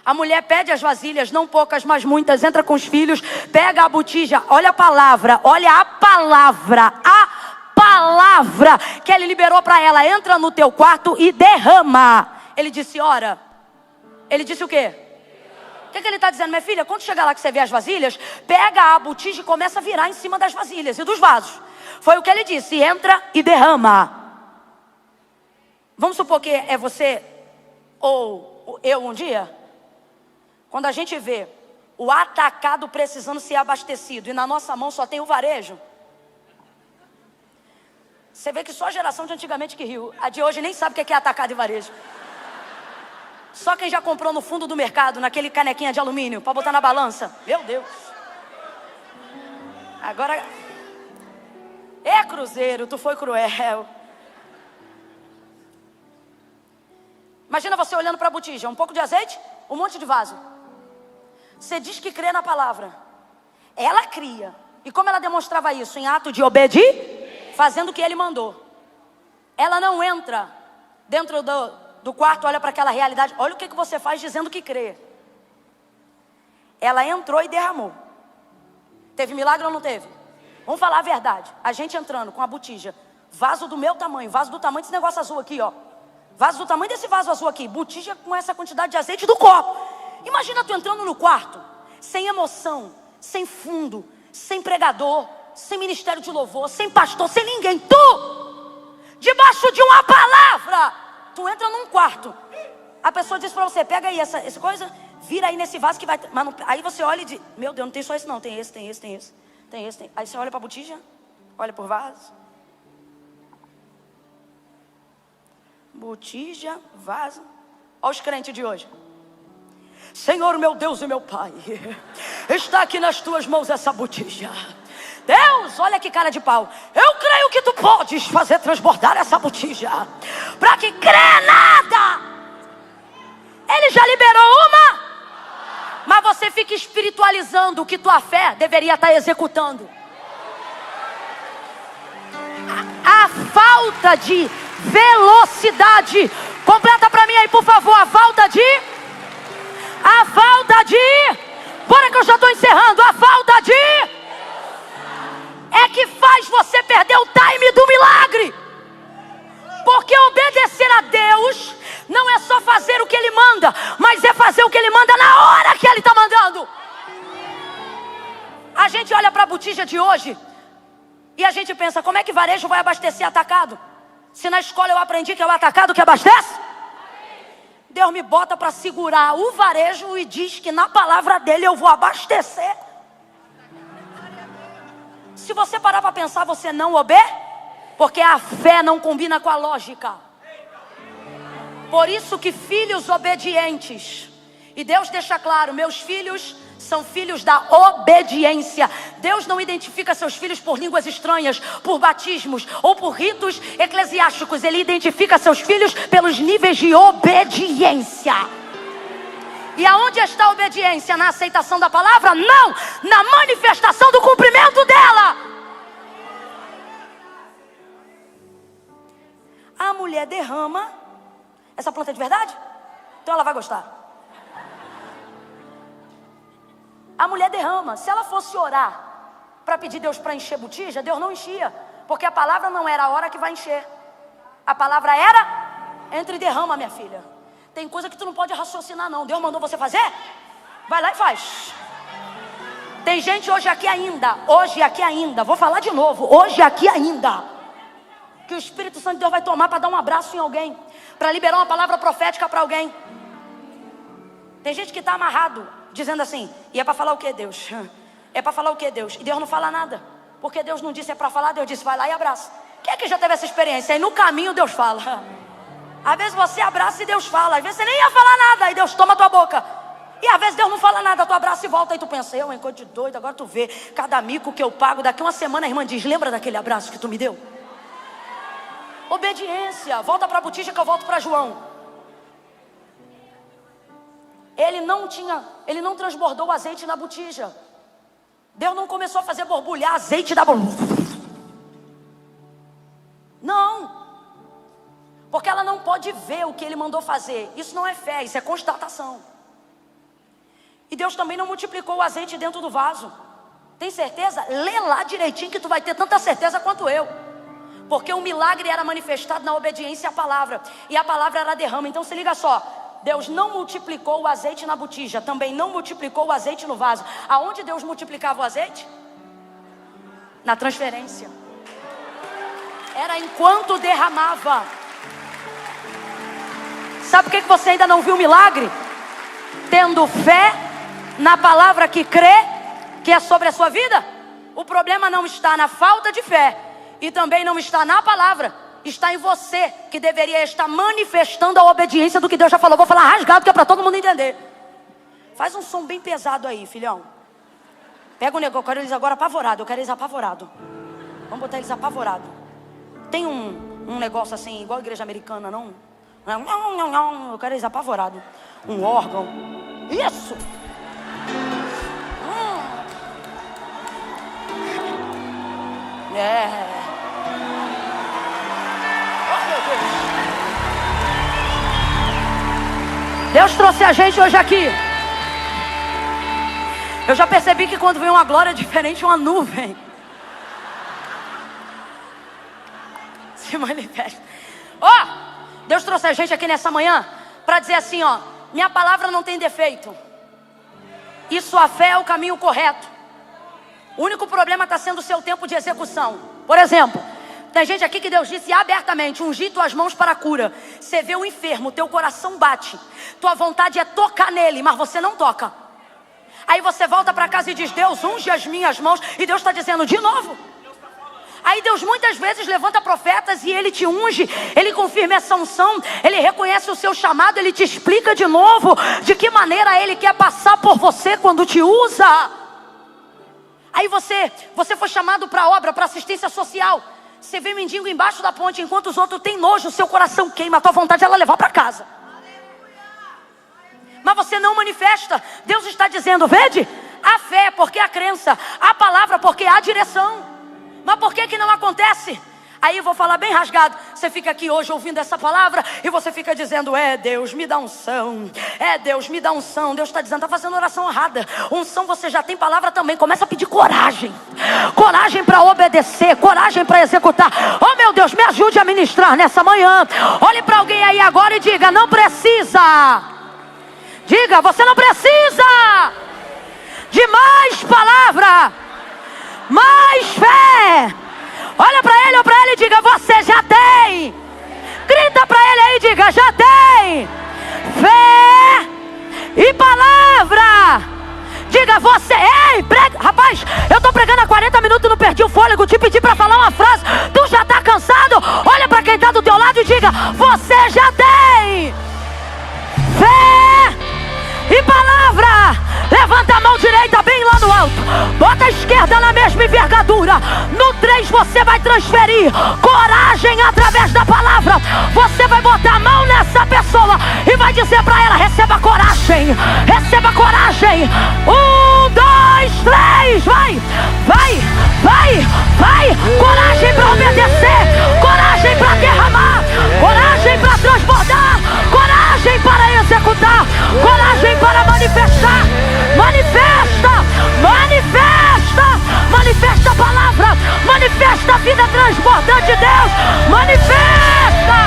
A mulher pede as vasilhas, não poucas, mas muitas, entra com os filhos, pega a botija, olha a palavra que ele liberou para ela, entra no teu quarto e derrama. Ele disse, ora, ele disse o quê? O que ele está dizendo, minha filha? Quando chegar lá que você vê as vasilhas, pega a botija e começa a virar em cima das vasilhas e dos vasos. Foi o que ele disse, entra e derrama. Vamos supor que é você ou eu um dia? Quando a gente vê o atacado precisando ser abastecido e na nossa mão só tem o varejo, você vê que só a geração de antigamente que riu. A de hoje nem sabe o que é atacado e varejo. Só quem já comprou no fundo do mercado, naquele canequinha de alumínio, para botar na balança. Meu Deus. Agora... É, Cruzeiro, tu foi cruel. Imagina você olhando para a botija, um pouco de azeite, um monte de vaso. Você diz que crê na palavra. Ela cria. E como ela demonstrava isso? Em ato de obedir, fazendo o que ele mandou. Ela não entra dentro do quarto, olha para aquela realidade. Olha o que você faz dizendo que crê. Ela entrou e derramou. Teve milagre ou não teve? Vamos falar a verdade. A gente entrando com a botija, vaso do meu tamanho, vaso do tamanho desse negócio azul aqui, ó. Vaso do tamanho desse vaso azul aqui, botija com essa quantidade de azeite do copo. Imagina tu entrando no quarto, sem emoção, sem fundo, sem pregador, sem ministério de louvor, sem pastor, sem ninguém. Tu, debaixo de uma palavra, tu entra num quarto. A pessoa diz pra você, pega aí essa coisa, vira aí nesse vaso que vai... Mas não, aí você olha e diz, meu Deus, não tem só esse não, tem esse, tem esse, tem esse. Tem esse, tem... Aí você olha pra botija, olha por vaso. Botija, vaso. Olha os crentes de hoje. Senhor, meu Deus e meu Pai, está aqui nas tuas mãos essa botija. Deus, olha que cara de pau. Eu creio que tu podes fazer transbordar essa botija. Para que crê nada. Ele já liberou uma, mas você fica espiritualizando o que tua fé deveria estar executando. A falta de velocidade. Completa para mim aí, por favor. A falta de... Bora que eu já estou encerrando. A falta de... é que faz você perder o time do milagre. Porque obedecer a Deus não é só fazer o que Ele manda, mas é fazer o que Ele manda na hora que Ele está mandando. A gente olha para a botija de hoje e a gente pensa, como é que varejo vai abastecer atacado? Se na escola eu aprendi que é o atacado que abastece. Deus me bota para segurar o varejo e diz que na palavra dele eu vou abastecer. Se você parar para pensar, você não porque a fé não combina com a lógica. Por isso que filhos obedientes, e Deus deixa claro, meus filhos são filhos da obediência. Deus não identifica seus filhos por línguas estranhas, por batismos ou por ritos eclesiásticos. Ele identifica seus filhos pelos níveis de obediência. E aonde está a obediência? Na aceitação da palavra? Não! Na manifestação do cumprimento dela. A mulher derrama. Essa planta é de verdade? Então ela vai gostar. A mulher derrama. Se ela fosse orar para pedir Deus para encher botija, Deus não enchia. Porque a palavra não era a hora que vai encher. A palavra era, entre e derrama, minha filha. Tem coisa que tu não pode raciocinar não. Deus mandou você fazer? Vai lá e faz. Tem gente hoje aqui ainda, vou falar de novo, hoje aqui ainda, que o Espírito Santo de Deus vai tomar para dar um abraço em alguém, para liberar uma palavra profética para alguém. Tem gente que está amarrado, dizendo assim, e é para falar o que, Deus? É para falar o que, Deus? E Deus não fala nada, porque Deus não disse é para falar, Deus disse vai lá e abraça. Quem é que já teve essa experiência? E no caminho Deus fala. Às vezes você abraça e Deus fala, às vezes você nem ia falar nada, e Deus toma a tua boca. E às vezes Deus não fala nada, tu abraça e volta, e tu pensa, eu, enquanto de doido, agora tu vê, cada mico que eu pago, daqui uma semana a irmã diz, lembra daquele abraço que tu me deu? Obediência. Volta para a botija que eu volto para João. Ele não transbordou o azeite na botija. Deus não começou a fazer borbulhar azeite da botija. Não. Porque ela não pode ver o que ele mandou fazer. Isso não é fé, isso é constatação. E Deus também não multiplicou o azeite dentro do vaso. Tem certeza? Lê lá direitinho que tu vai ter tanta certeza quanto eu. Porque o milagre era manifestado na obediência à palavra. E a palavra era derrama. Então se liga só. Deus não multiplicou o azeite na botija. Também não multiplicou o azeite no vaso. Aonde Deus multiplicava o azeite? Na transferência. Era enquanto derramava. Sabe por que você ainda não viu o milagre? Tendo fé na palavra que crê, que é sobre a sua vida. O problema não está na falta de fé. E também não está na palavra. Está em você, que deveria estar manifestando a obediência do que Deus já falou. Vou falar rasgado, que é para todo mundo entender. Faz um som bem pesado aí, filhão. Pega o negócio, eu quero eles agora apavorados. Eu quero eles apavorados. Vamos botar eles apavorados. Tem um negócio assim, igual a igreja americana, não? Eu quero ir apavorado. Um órgão. Isso! É. Oh, meu Deus. Deus trouxe a gente hoje aqui. Eu já percebi que quando vem uma glória diferente, uma nuvem se manifesta. Ó, Deus trouxe a gente aqui nessa manhã para dizer assim, ó: minha palavra não tem defeito. E sua fé é o caminho correto. O único problema está sendo o seu tempo de execução. Por exemplo, tem gente aqui que Deus disse abertamente: ungi tuas mãos para a cura. Você vê o enfermo, teu coração bate, tua vontade é tocar nele, mas você não toca. Aí você volta para casa e diz: Deus, unge as minhas mãos. E Deus está dizendo de novo. Aí Deus muitas vezes levanta profetas e Ele te unge, Ele confirma essa unção, Ele reconhece o seu chamado, Ele te explica de novo de que maneira Ele quer passar por você quando te usa. Aí você foi chamado para obra, para assistência social. Você vê mendigo embaixo da ponte, enquanto os outros têm nojo, o seu coração queima, a tua vontade é ela levar para casa. Mas você não manifesta. Deus está dizendo: vede, a fé porque a crença, a palavra porque a direção. Mas por que não acontece? Aí eu vou falar bem rasgado. Você fica aqui hoje ouvindo essa palavra e você fica dizendo: é Deus, me dá unção. É Deus, me dá unção. Deus está dizendo: está fazendo oração errada. Unção você já tem, palavra também. Começa a pedir coragem. Coragem para obedecer, coragem para executar. Oh meu Deus, me ajude a ministrar nessa manhã. Olhe para alguém aí agora e diga: não precisa. Diga: você não precisa de mais palavra, mais fé. Olha para ele e diga: você já tem. Grita para ele aí e diga: já tem fé e palavra. Diga: você, ei, prega. Rapaz, eu tô pregando há 40 minutos e não perdi o fôlego. Te pedi para falar uma frase, tu já tá cansado? Olha para quem tá do teu lado e diga: você já tem fé e palavra. Levanta a mão direita bem lá no alto, bota a esquerda na mesma envergadura. No 3 você vai transferir coragem através da palavra. Você vai botar a mão nessa pessoa e vai dizer para ela: receba coragem, receba coragem. 1, 2, 3, vai, vai, vai, vai. Coragem para obedecer, coragem para derramar, coragem para transbordar, coragem para executar, coragem para manifestar. Manifesta, manifesta, manifesta a palavra, manifesta a vida transbordante de Deus, manifesta.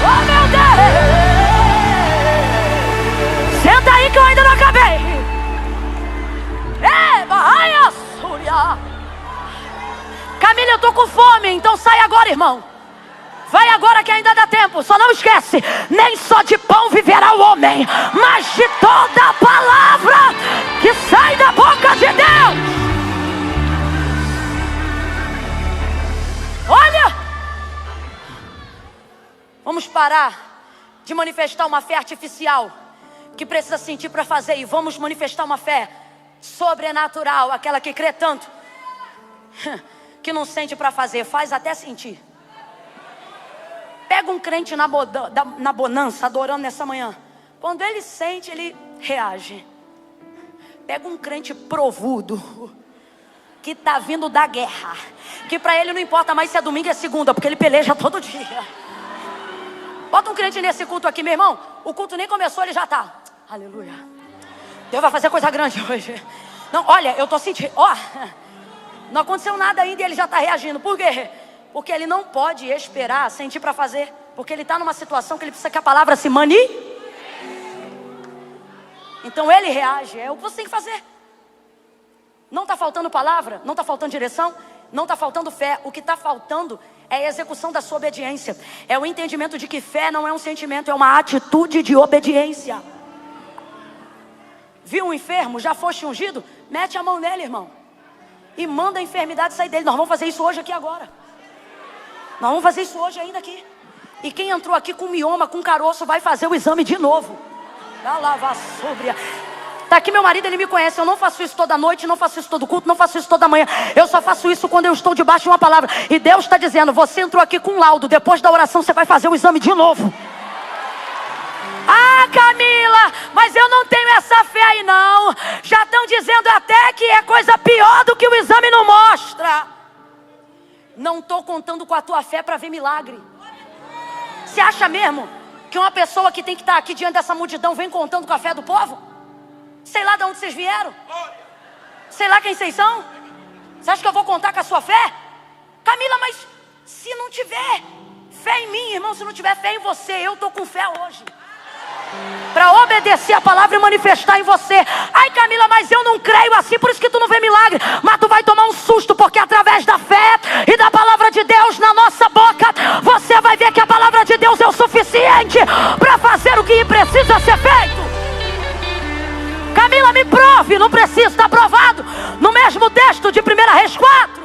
Oh meu Deus, senta aí que eu ainda não acabei. Bahia, Súria. Camila, eu tô com fome, então sai agora, irmão. Vai agora que ainda dá tempo. Só não esquece: nem só de pão viverá o homem, mas de toda a palavra que sai da boca de Deus. Olha, vamos parar de manifestar uma fé artificial que precisa sentir para fazer, e vamos manifestar uma fé sobrenatural, aquela que crê tanto que não sente para fazer, faz até sentir. Pega um crente na bonança, adorando nessa manhã. Quando ele sente, ele reage. Pega um crente provudo, que está vindo da guerra, que para ele não importa mais se é domingo ou é segunda, porque ele peleja todo dia. Bota um crente nesse culto aqui, meu irmão. O culto nem começou, ele já está: aleluia, Deus vai fazer coisa grande hoje. Não, olha, eu estou sentindo, ó, não aconteceu nada ainda e ele já está reagindo. Por quê? Porque ele não pode esperar sentir para fazer. Porque ele está numa situação que ele precisa que a palavra se Então ele reage. É o que você tem que fazer. Não está faltando palavra, não está faltando direção, não está faltando fé. O que está faltando é a execução da sua obediência. É o entendimento de que fé não é um sentimento, é uma atitude de obediência. Viu um enfermo? Já foste ungido? Mete a mão nele, irmão, e manda a enfermidade sair dele. Nós vamos fazer isso hoje aqui agora. Nós vamos fazer isso hoje ainda aqui. E quem entrou aqui com mioma, com caroço, vai fazer o exame de novo. Da lava súbria. Tá aqui meu marido, ele me conhece. Eu não faço isso toda noite, não faço isso todo culto, não faço isso toda manhã. Eu só faço isso quando eu estou debaixo de uma palavra. E Deus está dizendo, você entrou aqui com laudo. Depois da oração você vai fazer o exame de novo. Ah, Camila, mas eu não tenho essa fé aí não. Já estão dizendo até que é coisa pior do que o exame não mostra. Não estou contando com a tua fé para ver milagre. Você acha mesmo que uma pessoa que tem que estar aqui diante dessa multidão vem contando com a fé do povo? Sei lá de onde vocês vieram. Sei lá quem vocês são. Você acha que eu vou contar com a sua fé? Camila, mas se não tiver fé em mim, irmão, se não tiver fé em você, eu estou com fé hoje para obedecer a palavra e manifestar em você. Ai, Camila, mas eu não creio assim, por isso que tu não vê milagre. Mas tu vai tomar um susto, porque através da fé e da palavra de Deus na nossa boca, você vai ver que a palavra de Deus é o suficiente para fazer o que precisa ser feito. Camila, me prove. Não precisa, está provado no mesmo texto de 1 Reis 4.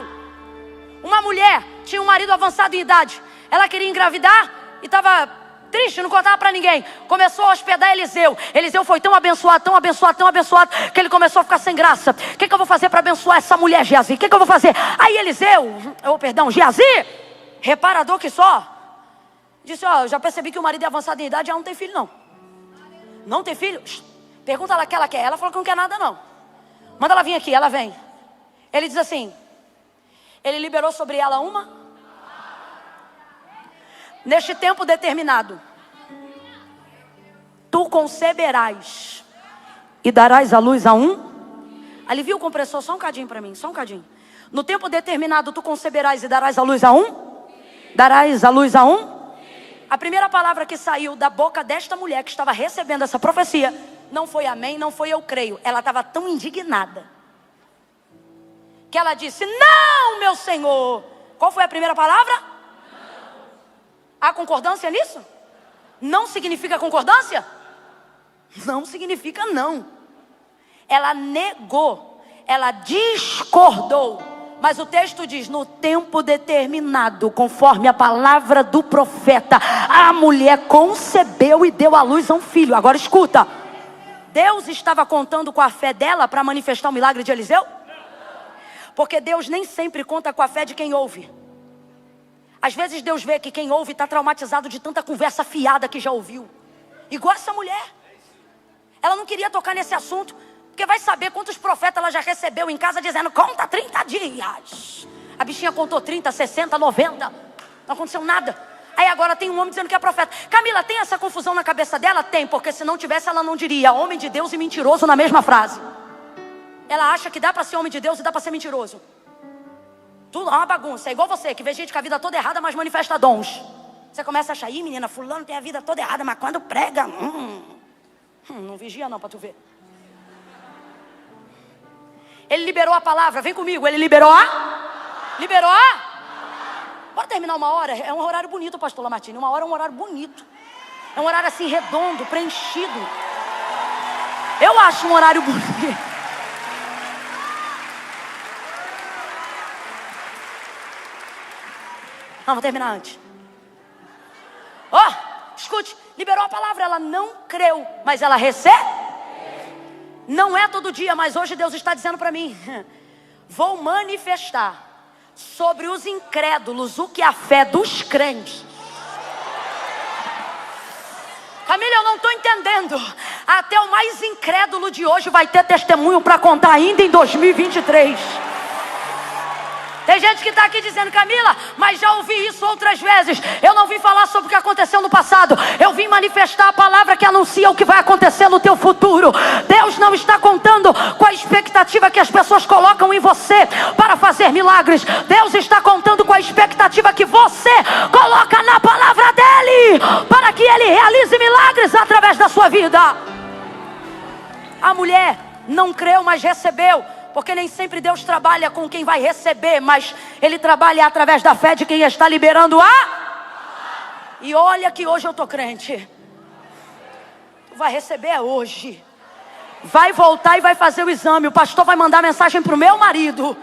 Uma mulher tinha um marido avançado em idade. Ela queria engravidar e estava triste, não contava para ninguém. Começou a hospedar Eliseu. Eliseu foi tão abençoado, tão abençoado, tão abençoado, que ele começou a ficar sem graça. O que eu vou fazer para abençoar essa mulher, Geazi? O que eu vou fazer? Aí Geazi, reparador que só, disse, eu já percebi que o marido é avançado em idade, já não tem filho não. Não tem filho? Pergunta ela o que ela quer. Ela falou que não quer nada não. Manda ela vir aqui, ela vem. Ele diz assim, ele liberou sobre ela uma. Neste tempo determinado, tu conceberás e darás à luz a um. Alivia o compressor só um cadinho para mim, só um cadinho. No tempo determinado, tu conceberás e darás à luz a um. Darás à luz a um. A primeira palavra que saiu da boca desta mulher que estava recebendo essa profecia não foi amém, não foi eu creio. Ela estava tão indignada que ela disse, não, meu Senhor. Qual foi a primeira palavra? Há concordância nisso? Não significa concordância? Não significa não. Ela negou, ela discordou. Mas o texto diz, no tempo determinado, conforme a palavra do profeta, a mulher concebeu e deu à luz a um filho. Agora escuta, Deus estava contando com a fé dela para manifestar o milagre de Eliseu? Porque Deus nem sempre conta com a fé de quem ouve. Às vezes Deus vê que quem ouve está traumatizado de tanta conversa fiada que já ouviu. Igual essa mulher. Ela não queria tocar nesse assunto, porque vai saber quantos profetas ela já recebeu em casa dizendo, conta 30 dias. A bichinha contou 30, 60, 90. Não aconteceu nada. Aí agora tem um homem dizendo que é profeta. Camila, tem essa confusão na cabeça dela? Tem, porque se não tivesse ela não diria homem de Deus e mentiroso na mesma frase. Ela acha que dá para ser homem de Deus e dá para ser mentiroso. Tudo é uma bagunça, é igual você que vê gente com a vida toda errada, mas manifesta dons. Você começa a achar, ih menina, fulano tem a vida toda errada, mas quando prega, não vigia não para tu ver. Ele liberou a palavra, vem comigo, ele liberou Liberou Bora terminar uma hora, é um horário bonito, pastor Lamartine, uma hora é um horário bonito. É um horário assim redondo, preenchido. Eu acho um horário bonito. Não, vou terminar antes. Escute, liberou a palavra, ela não creu, mas ela recebe. Não é todo dia, mas hoje Deus está dizendo para mim, vou manifestar sobre os incrédulos o que a fé dos crentes. Camila, eu não estou entendendo. Até o mais incrédulo de hoje vai ter testemunho para contar ainda em 2023. Tem gente que está aqui dizendo, Camila, mas já ouvi isso outras vezes. Eu não vim falar sobre o que aconteceu no passado. Eu vim manifestar a palavra que anuncia o que vai acontecer no teu futuro. Deus não está contando com a expectativa que as pessoas colocam em você para fazer milagres. Deus está contando com a expectativa que você coloca na palavra dEle, para que Ele realize milagres através da sua vida. A mulher não creu, mas recebeu. Porque nem sempre Deus trabalha com quem vai receber, mas Ele trabalha através da fé de quem está liberando E olha que hoje eu estou crente. Tu vai receber hoje. Vai voltar e vai fazer o exame. O pastor vai mandar mensagem para o meu marido,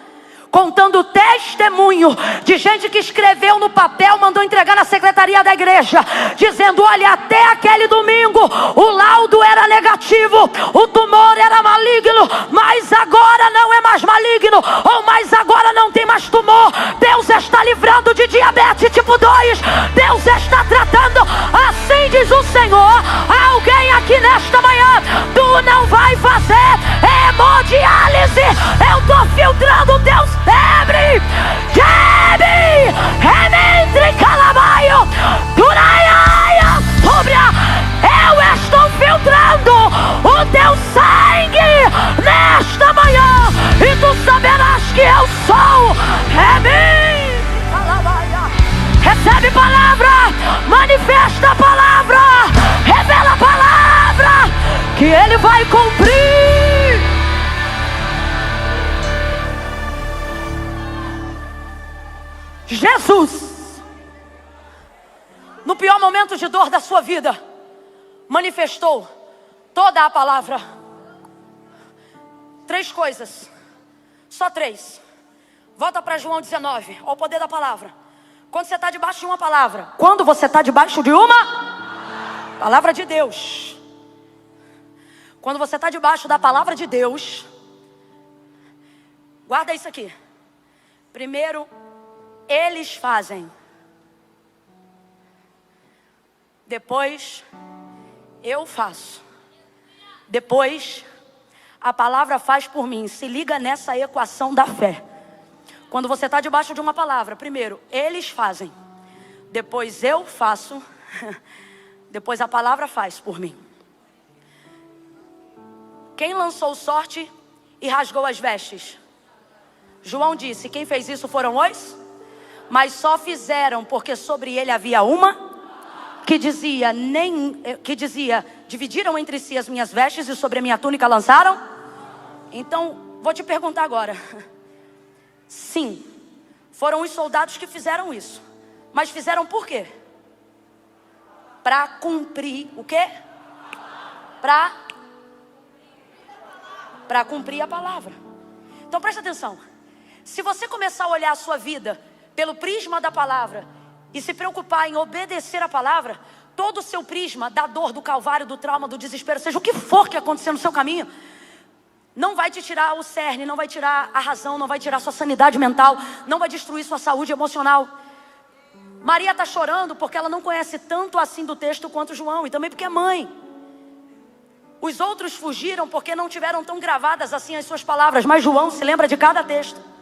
contando testemunho de gente que escreveu no papel, mandou entregar na secretaria da igreja, dizendo: olha, até aquele domingo o laudo era negativo, o tumor era maligno, mas agora não é mais maligno, ou mas agora não tem mais tumor. Deus está livrando de diabetes tipo 2, Deus está tratando. Assim diz o Senhor. Alguém aqui nesta manhã, tu não vai fazer hemodiálise. Eu estou filtrando o teu cérebro. Rementre calabaio, duraiaia, sobra. Eu estou filtrando o teu sangue nesta manhã, e tu saberás que eu sou. Rementre calabaia. Recebe palavra, manifesta a palavra, revela a palavra, que Ele vai cumprir. Jesus, no pior momento de dor da sua vida, manifestou toda a palavra. 3 coisas, só 3. Volta para João 19, ao poder da palavra. Quando você está debaixo de uma palavra, quando você está debaixo de uma palavra de Deus, quando você está debaixo da palavra de Deus, guarda isso aqui. Primeiro, eles fazem. Depois, eu faço. Depois, a palavra faz por mim. Se liga nessa equação da fé. Quando você está debaixo de uma palavra, primeiro, eles fazem. Depois eu faço. Depois a palavra faz por mim. Quem lançou sorte e rasgou as vestes? João disse: quem fez isso foram os? Mas só fizeram porque sobre ele havia uma que dizia, dividiram entre si as minhas vestes e sobre a minha túnica lançaram. Então, vou te perguntar agora. Sim, foram os soldados que fizeram isso. Mas fizeram por quê? Para cumprir o quê? Para cumprir a palavra. Então presta atenção. Se você começar a olhar a sua vida pelo prisma da palavra e se preocupar em obedecer a palavra, todo o seu prisma da dor, do calvário, do trauma, do desespero, seja o que for que acontecer no seu caminho, não vai te tirar o cerne, não vai tirar a razão, não vai tirar sua sanidade mental, não vai destruir sua saúde emocional. Maria está chorando porque ela não conhece tanto assim do texto quanto João, e também porque é mãe. Os outros fugiram porque não tiveram tão gravadas assim as suas palavras, mas João se lembra de cada texto.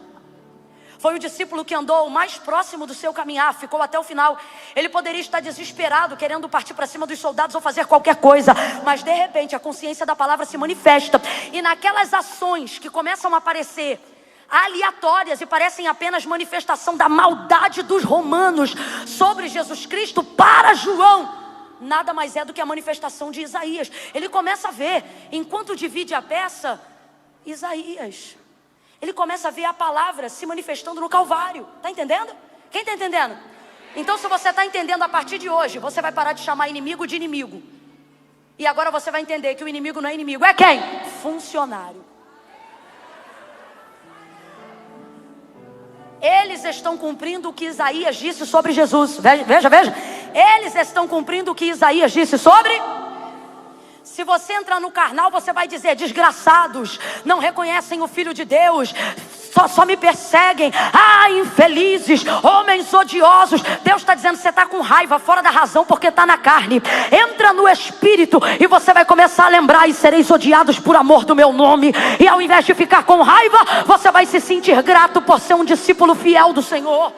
Foi o discípulo que andou mais próximo do seu caminhar, ficou até o final. Ele poderia estar desesperado, querendo partir para cima dos soldados ou fazer qualquer coisa, mas de repente a consciência da palavra se manifesta, e naquelas ações que começam a aparecer aleatórias e parecem apenas manifestação da maldade dos romanos sobre Jesus Cristo, para João nada mais é do que a manifestação de Isaías. Ele começa a ver, enquanto divide a peça, Isaías. Ele começa a ver a palavra se manifestando no Calvário. Está entendendo? Quem está entendendo? Então, se você está entendendo, a partir de hoje, você vai parar de chamar inimigo de inimigo. E agora você vai entender que o inimigo não é inimigo. É quem? Funcionário. Eles estão cumprindo o que Isaías disse sobre Jesus. Veja. Eles estão cumprindo o que Isaías disse sobre... Se você entrar no carnal, você vai dizer: desgraçados, não reconhecem o Filho de Deus, só me perseguem. Ah, infelizes, homens odiosos. Deus está dizendo: você está com raiva, fora da razão, porque está na carne. Entra no Espírito e você vai começar a lembrar: e sereis odiados por amor do meu nome. E ao invés de ficar com raiva, você vai se sentir grato por ser um discípulo fiel do Senhor.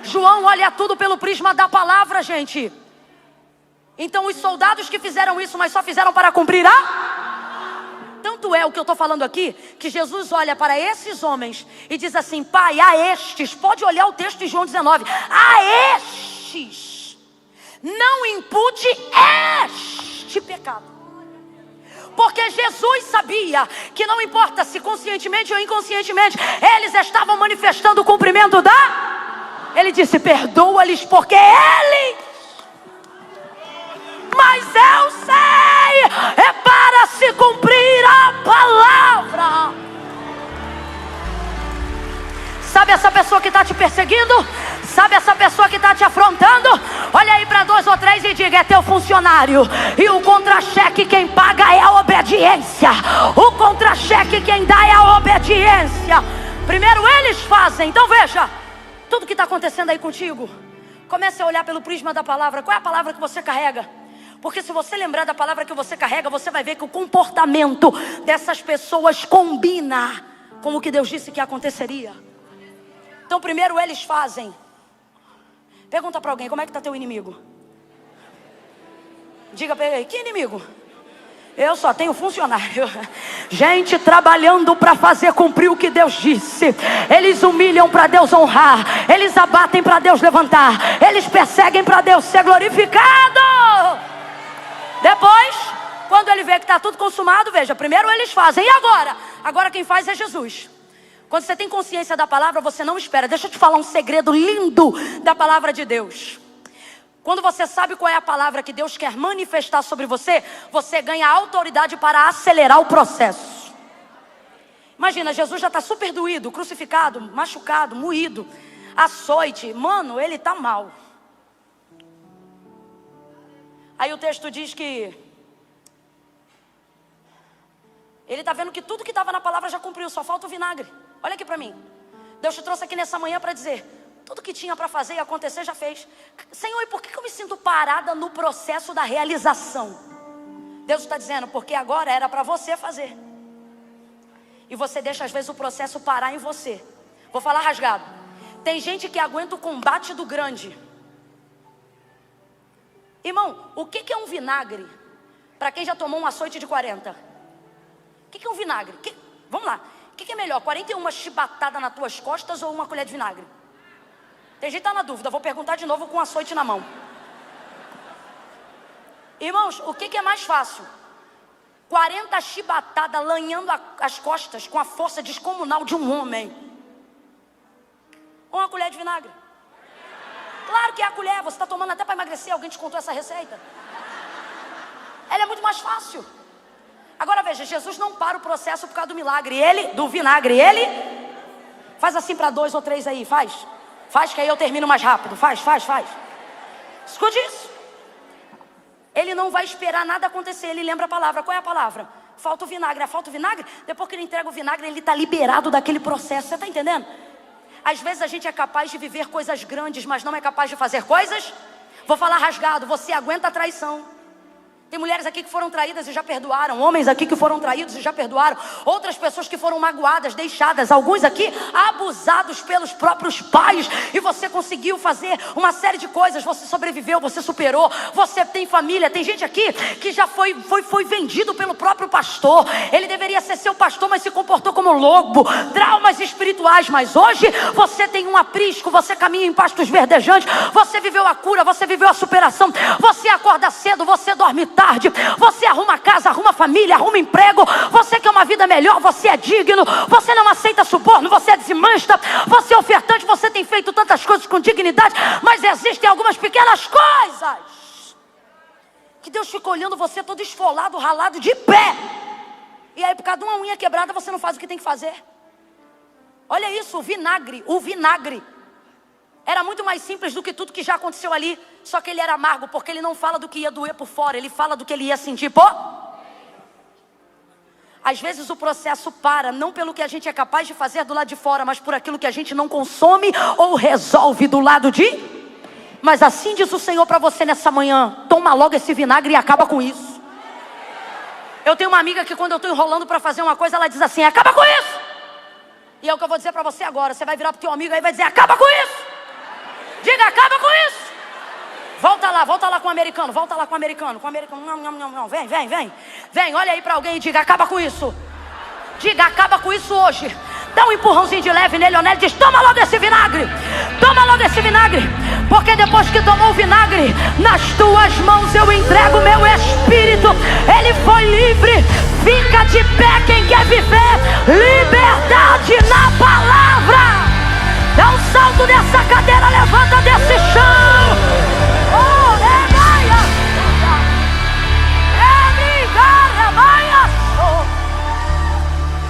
João olha tudo pelo prisma da palavra, gente. Então os soldados que fizeram isso, mas só fizeram para cumprir Tanto é o que eu estou falando aqui, que Jesus olha para esses homens e diz assim: Pai, a estes, pode olhar o texto de João 19, a estes não impute este pecado. Porque Jesus sabia que não importa se conscientemente ou inconscientemente, eles estavam manifestando o cumprimento Ele disse: perdoa-lhes, porque eles... Mas eu sei, é para se cumprir a palavra. Sabe essa pessoa que está te perseguindo? Sabe essa pessoa que está te afrontando? Olha aí para 2 ou 3 e diga: é teu funcionário. E o contra-cheque quem paga é a obediência. O contra-cheque quem dá é a obediência. Primeiro eles fazem. Então veja, tudo que está acontecendo aí contigo, comece a olhar pelo prisma da palavra. Qual é a palavra que você carrega? Porque se você lembrar da palavra que você carrega, você vai ver que o comportamento dessas pessoas combina com o que Deus disse que aconteceria. Então primeiro eles fazem. Pergunta para alguém: como é que está teu inimigo? Diga para ele: que inimigo? Eu só tenho funcionário. Gente trabalhando para fazer cumprir o que Deus disse. Eles humilham para Deus honrar. Eles abatem para Deus levantar. Eles perseguem para Deus ser glorificado. Depois, quando ele vê que está tudo consumado, veja, primeiro eles fazem. E agora? Agora quem faz é Jesus. Quando você tem consciência da palavra, você não espera. Deixa eu te falar um segredo lindo da palavra de Deus. Quando você sabe qual é a palavra que Deus quer manifestar sobre você, você ganha autoridade para acelerar o processo. Imagina, Jesus já está super doído, crucificado, machucado, moído, açoite. Mano, ele está mal. Aí o texto diz que ele está vendo que tudo que estava na palavra já cumpriu, só falta o vinagre. Olha aqui para mim. Deus te trouxe aqui nessa manhã para dizer: tudo que tinha para fazer e acontecer já fez. Senhor, e por que eu me sinto parada no processo da realização? Deus está dizendo: porque agora era para você fazer. E você deixa às vezes o processo parar em você. Vou falar rasgado. Tem gente que aguenta o combate do grande. Irmão, o que é um vinagre? Para quem já tomou um açoite de 40. O que é um vinagre? Vamos lá. O que é melhor? 41 chibatadas nas tuas costas ou uma colher de vinagre? Tem gente que está na dúvida. Vou perguntar de novo com um açoite na mão. Irmãos, o que é mais fácil? 40 chibatadas lanhando as costas com a força descomunal de um homem, ou uma colher de vinagre? Claro que é a colher. Você está tomando até para emagrecer. Alguém te contou essa receita? Ela é muito mais fácil. Agora veja, Jesus não para o processo por causa do milagre. Do vinagre, ele faz assim para 2 ou 3 aí. Faz que aí eu termino mais rápido. Faz. Escute isso. Ele não vai esperar nada acontecer. Ele lembra a palavra. Qual é a palavra? Falta o vinagre. Falta o vinagre? Depois que ele entrega o vinagre, ele está liberado daquele processo. Você está entendendo? Às vezes a gente é capaz de viver coisas grandes, mas não é capaz de fazer coisas. Vou falar rasgado. Você aguenta a traição. Tem mulheres aqui que foram traídas e já perdoaram. Homens aqui que foram traídos e já perdoaram. Outras pessoas que foram magoadas, deixadas. Alguns aqui abusados pelos próprios pais. E você conseguiu fazer uma série de coisas. Você sobreviveu, você superou. Você tem família. Tem gente aqui que já foi vendido pelo próprio pastor. Ele deveria ser seu pastor, mas se comportou como lobo. Traumas espirituais. Mas hoje você tem um aprisco. Você caminha em pastos verdejantes. Você viveu a cura, você viveu a superação. Você acorda cedo, você dorme tarde, você arruma casa, arruma família, arruma emprego, você quer uma vida melhor, você é digno, você não aceita suborno, você é dizimista, você é ofertante, você tem feito tantas coisas com dignidade, mas existem algumas pequenas coisas que Deus fica olhando você todo esfolado, ralado, de pé, e aí por causa de uma unha quebrada você não faz o que tem que fazer. Olha isso, o vinagre era muito mais simples do que tudo que já aconteceu ali. Só que ele era amargo, porque ele não fala do que ia doer por fora, ele fala do que ele ia sentir por. Às vezes o processo para, não pelo que a gente é capaz de fazer do lado de fora, mas por aquilo que a gente não consome ou resolve do lado de. Mas assim diz o Senhor para você nessa manhã: toma logo esse vinagre e acaba com isso. Eu tenho uma amiga que quando eu estou enrolando para fazer uma coisa, ela diz assim: acaba com isso. E é o que eu vou dizer para você agora. Você vai virar para o teu amigo aí e vai dizer: acaba com isso. Diga: acaba com isso. Volta lá com o americano. Não. Vem, olha aí para alguém e diga: acaba com isso. Diga: acaba com isso hoje. Dá um empurrãozinho de leve nele, Onélio, diz: toma logo esse vinagre. Porque depois que tomou o vinagre, nas tuas mãos eu entrego o meu espírito. Ele foi livre. Fica de pé quem quer viver liberdade na palavra. Dá um salto dessa cadeira, levanta desse chão. Oh,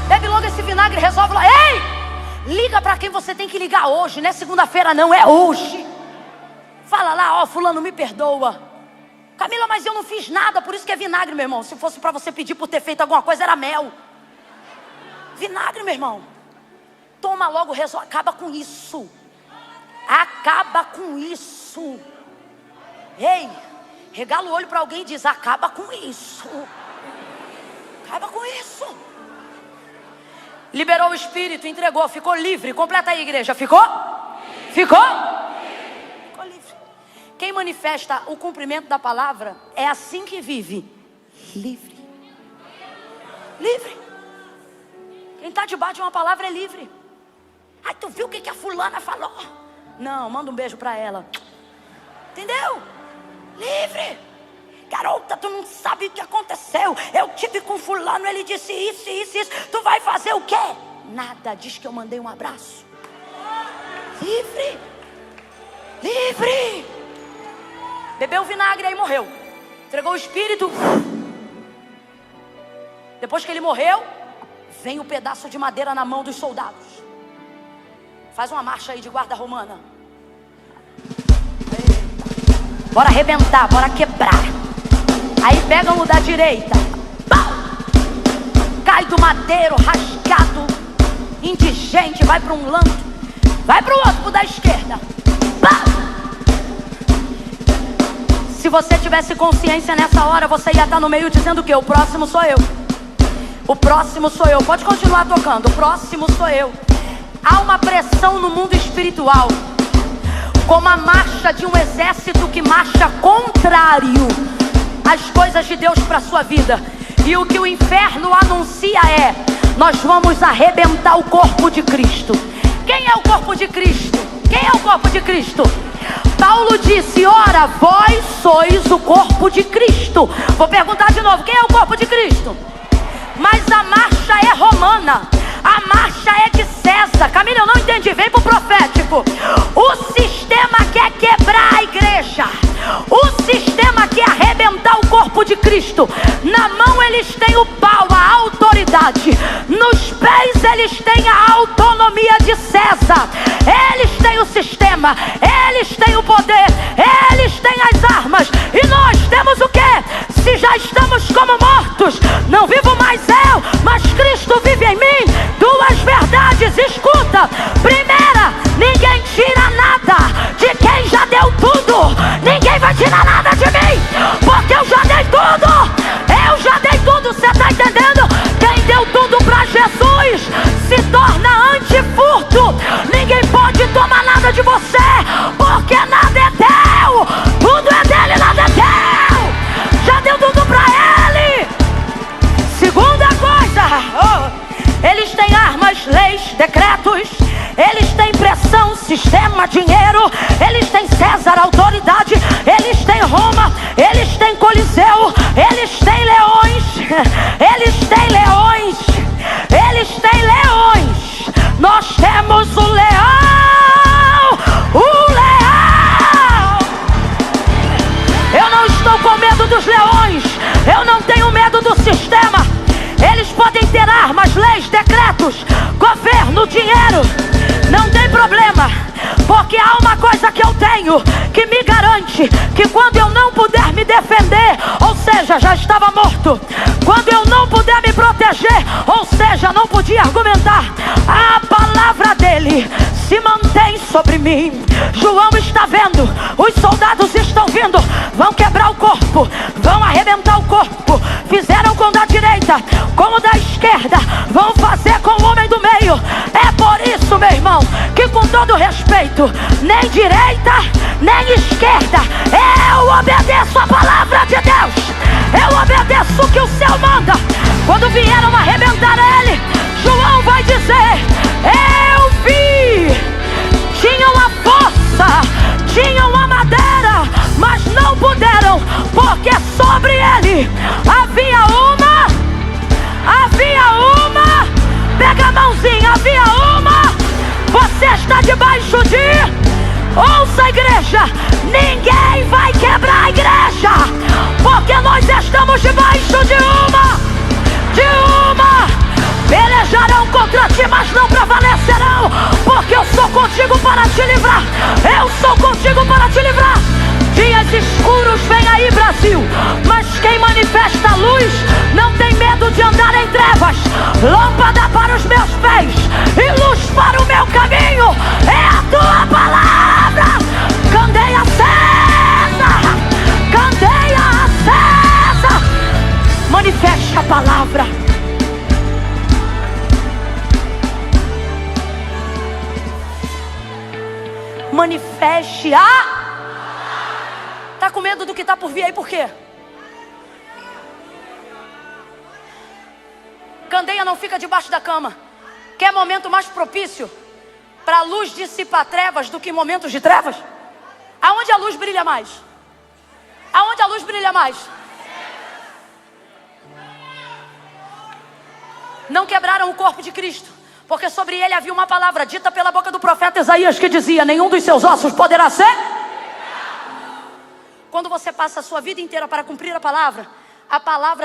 bebe logo esse vinagre, resolve lá. Ei, Liga para quem você tem que ligar hoje. Não é segunda-feira não, é hoje. Fala lá, ó, fulano, me perdoa. Camila, mas eu não fiz nada, por isso que é vinagre, meu irmão. Se fosse para você pedir por ter feito alguma coisa, era mel. Vinagre, meu irmão. Toma logo, acaba com isso. Acaba com isso. Ei, regala o olho para alguém e diz: acaba com isso. Acaba com isso. Liberou o Espírito, entregou, ficou livre. Completa aí, igreja. Ficou? Ficou? Ficou livre. Quem manifesta o cumprimento da palavra é assim que vive. Livre. Livre. Quem está debaixo de uma palavra é livre. Ai, tu viu o que a fulana falou? Não, manda um beijo para ela. Entendeu? Livre. Garota, tu não sabe o que aconteceu. Eu tive com fulano, ele disse isso, isso, isso. Tu vai fazer o quê? Nada, diz que eu mandei um abraço. Livre. Livre. Bebeu vinagre, aí morreu. Entregou o Espírito. Depois que ele morreu, vem o pedaço de madeira na mão dos soldados. Faz uma marcha aí de guarda romana. Eita. Bora arrebentar, bora quebrar. Aí pegam o da direita. Pau! Cai do madeiro, rasgado, indigente, vai para um lado, vai para o outro, pro da esquerda. Pau! Se você tivesse consciência nessa hora, você ia estar no meio dizendo o quê? O próximo sou eu. O próximo sou eu. Pode continuar tocando. O próximo sou eu. Há uma pressão no mundo espiritual, como a marcha de um exército que marcha contrário às coisas de Deus para a sua vida. E o que o inferno anuncia é: nós vamos arrebentar o corpo de Cristo. Quem é o corpo de Cristo? Quem é o corpo de Cristo? Paulo disse: ora, vós sois o corpo de Cristo. Vou perguntar de novo: quem é o corpo de Cristo? Mas a marcha é romana. A marcha é de César. Camila, eu não entendi. Vem pro profético. O sistema quer quebrar a igreja. O sistema quer arrebentar o corpo de Cristo. Na mão eles têm o pau, a autoridade. Nos pés eles têm a autonomia de César. Eles têm o sistema. Eles têm o poder. Eles têm as armas. E nós temos o quê? Se já estamos como mortos, não vivo mais eu, mas Cristo vive em mim. Duas verdades, escuta. Primeira, ninguém tira nada de quem já deu tudo. Ninguém vai tirar nada de mim, porque eu já dei tudo. Eu já dei tudo, você está entendendo? Quem deu tudo para Jesus se torna antifurto. Ninguém pode tomar nada de você, porque nada é teu. Tudo é dele, nada é teu. Já deu tudo para ele. Segunda coisa, eles têm armas, leis, decretos. Eles têm pressão, sistema, dinheiro. Eles têm César, autoridade. Eles têm Roma. Eles têm Coliseu. Eles têm leões. Eles têm leões. Eles têm leões. Nós temos o leão. O leão. Eu não estou com medo dos leões. Eu não tenho medo do sistema. Eles podem ter armas, leis, decretos, governo, dinheiro. Não tem problema, porque há uma coisa que eu tenho que me garante que quando eu não puder me defender, ou seja, já estava morto. Quando eu não puder me proteger, ou seja, não podia argumentar, a palavra dele se mantém sobre mim. João está vendo, os soldados estão vindo, vão quebrar o corpo, vão arrebentar o corpo. Fizeram com o da direita, com o da esquerda, vão fazer com o homem do meio. É por isso, meu irmão, que com todo respeito, nem direita, nem esquerda, eu obedeço a palavra de Deus. Eu obedeço o que o céu manda. Quando vieram arrebentar ele, João vai dizer: eu vi. Tinham a força, tinham a madeira, mas não puderam, porque sobre ele havia uma, pega a mãozinha, havia uma. Você está debaixo de, ouça a igreja, ninguém vai quebrar a igreja, porque nós estamos debaixo de uma, peleja pelejarão contra ti, mas não prevalecerão, porque eu sou contigo para te livrar. Eu sou contigo para te livrar. Dias escuros vem aí, Brasil, mas quem manifesta a luz não tem medo de andar em trevas. Lâmpada para os meus pés e luz para o meu caminho é a tua palavra. Candeia acesa, candeia acesa. Manifeste a palavra. Manifeste a... Tá com medo do que tá por vir aí, por quê? Candeia não fica debaixo da cama. Quer momento mais propício para a luz dissipar trevas do que momentos de trevas? Aonde a luz brilha mais? Aonde a luz brilha mais? Não quebraram o corpo de Cristo, porque sobre ele havia uma palavra dita pela boca do profeta Isaías que dizia: nenhum dos seus ossos poderá ser. Quando você passa a sua vida inteira para cumprir a palavra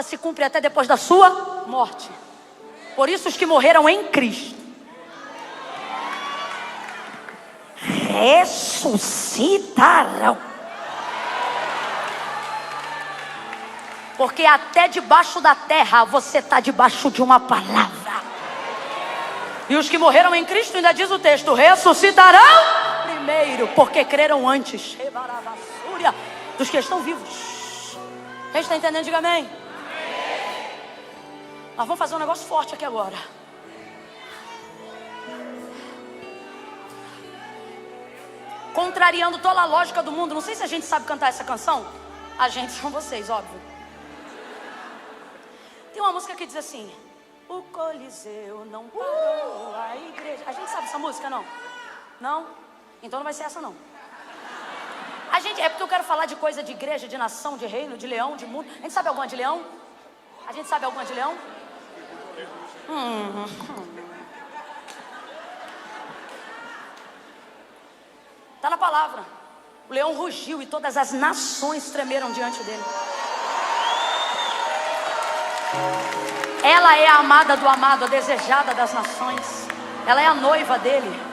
se cumpre até depois da sua morte. Por isso os que morreram em Cristo ressuscitarão. Porque até debaixo da terra você está debaixo de uma palavra. E os que morreram em Cristo, ainda diz o texto, ressuscitarão primeiro, porque creram antes dos que estão vivos. Quem está entendendo, diga amém. Nós vamos fazer um negócio forte aqui agora. Contrariando toda a lógica do mundo. Não sei se a gente sabe cantar essa canção. A gente são vocês, óbvio. Tem uma música que diz assim: o Coliseu não parou, a igreja... A gente sabe essa música, não? Não? Então não vai ser essa, não. A gente... É porque eu quero falar de coisa de igreja, de nação, de reino, de leão, de mundo. A gente sabe alguma de leão? A gente sabe alguma de leão? Tá na palavra. O leão rugiu e todas as nações tremeram diante dele. Ela é a amada do amado, a desejada das nações. Ela é a noiva dele.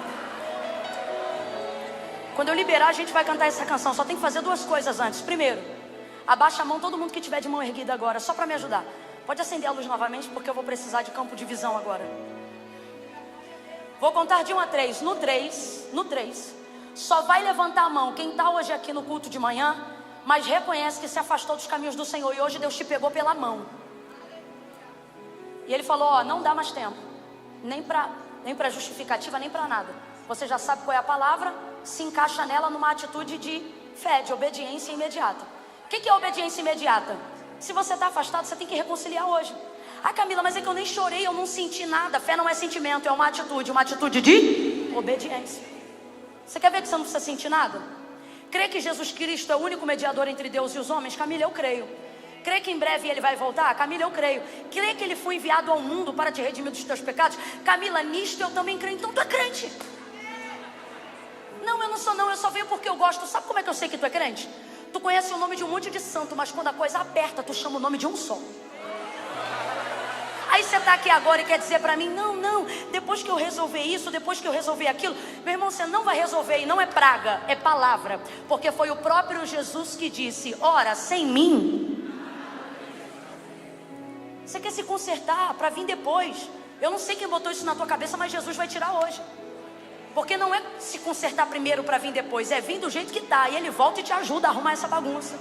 Quando eu liberar, a gente vai cantar essa canção. Só tem que fazer duas coisas antes. Primeiro, abaixa a mão todo mundo que tiver de mão erguida agora, só para me ajudar. Pode acender a luz novamente, porque eu vou precisar de campo de visão agora. Vou contar de 1 a 3. No 3, só vai levantar a mão quem está hoje aqui no culto de manhã, mas reconhece que se afastou dos caminhos do Senhor e hoje Deus te pegou pela mão. E Ele falou: ó, não dá mais tempo, nem para justificativa, nem para nada. Você já sabe qual é a palavra, se encaixa nela numa atitude de fé, de obediência imediata. O que é obediência imediata? Se você está afastado, você tem que reconciliar hoje. Ah, Camila, mas é que eu nem chorei, eu não senti nada. Fé não é sentimento, é uma atitude de obediência. Você quer ver que você não precisa sentir nada? Crê que Jesus Cristo é o único mediador entre Deus e os homens? Camila, eu creio. Crê que em breve Ele vai voltar? Camila, eu creio. Crê que Ele foi enviado ao mundo para te redimir dos teus pecados? Camila, nisto eu também creio. Então tu é crente. Não, eu não sou não, eu só venho porque eu gosto. Sabe como é que eu sei que tu é crente? Tu conhece o nome de um monte de santo, mas quando a coisa aperta, tu chama o nome de um só. Aí você está aqui agora e quer dizer para mim: não, depois que eu resolver isso, depois que eu resolver aquilo. Meu irmão, você não vai resolver, e não é praga, é palavra. Porque foi o próprio Jesus que disse: ora, sem mim. Você quer se consertar para vir depois. Eu não sei quem botou isso na tua cabeça, mas Jesus vai tirar hoje. Porque não é se consertar primeiro para vir depois, é vir do jeito que está. E Ele volta e te ajuda a arrumar essa bagunça.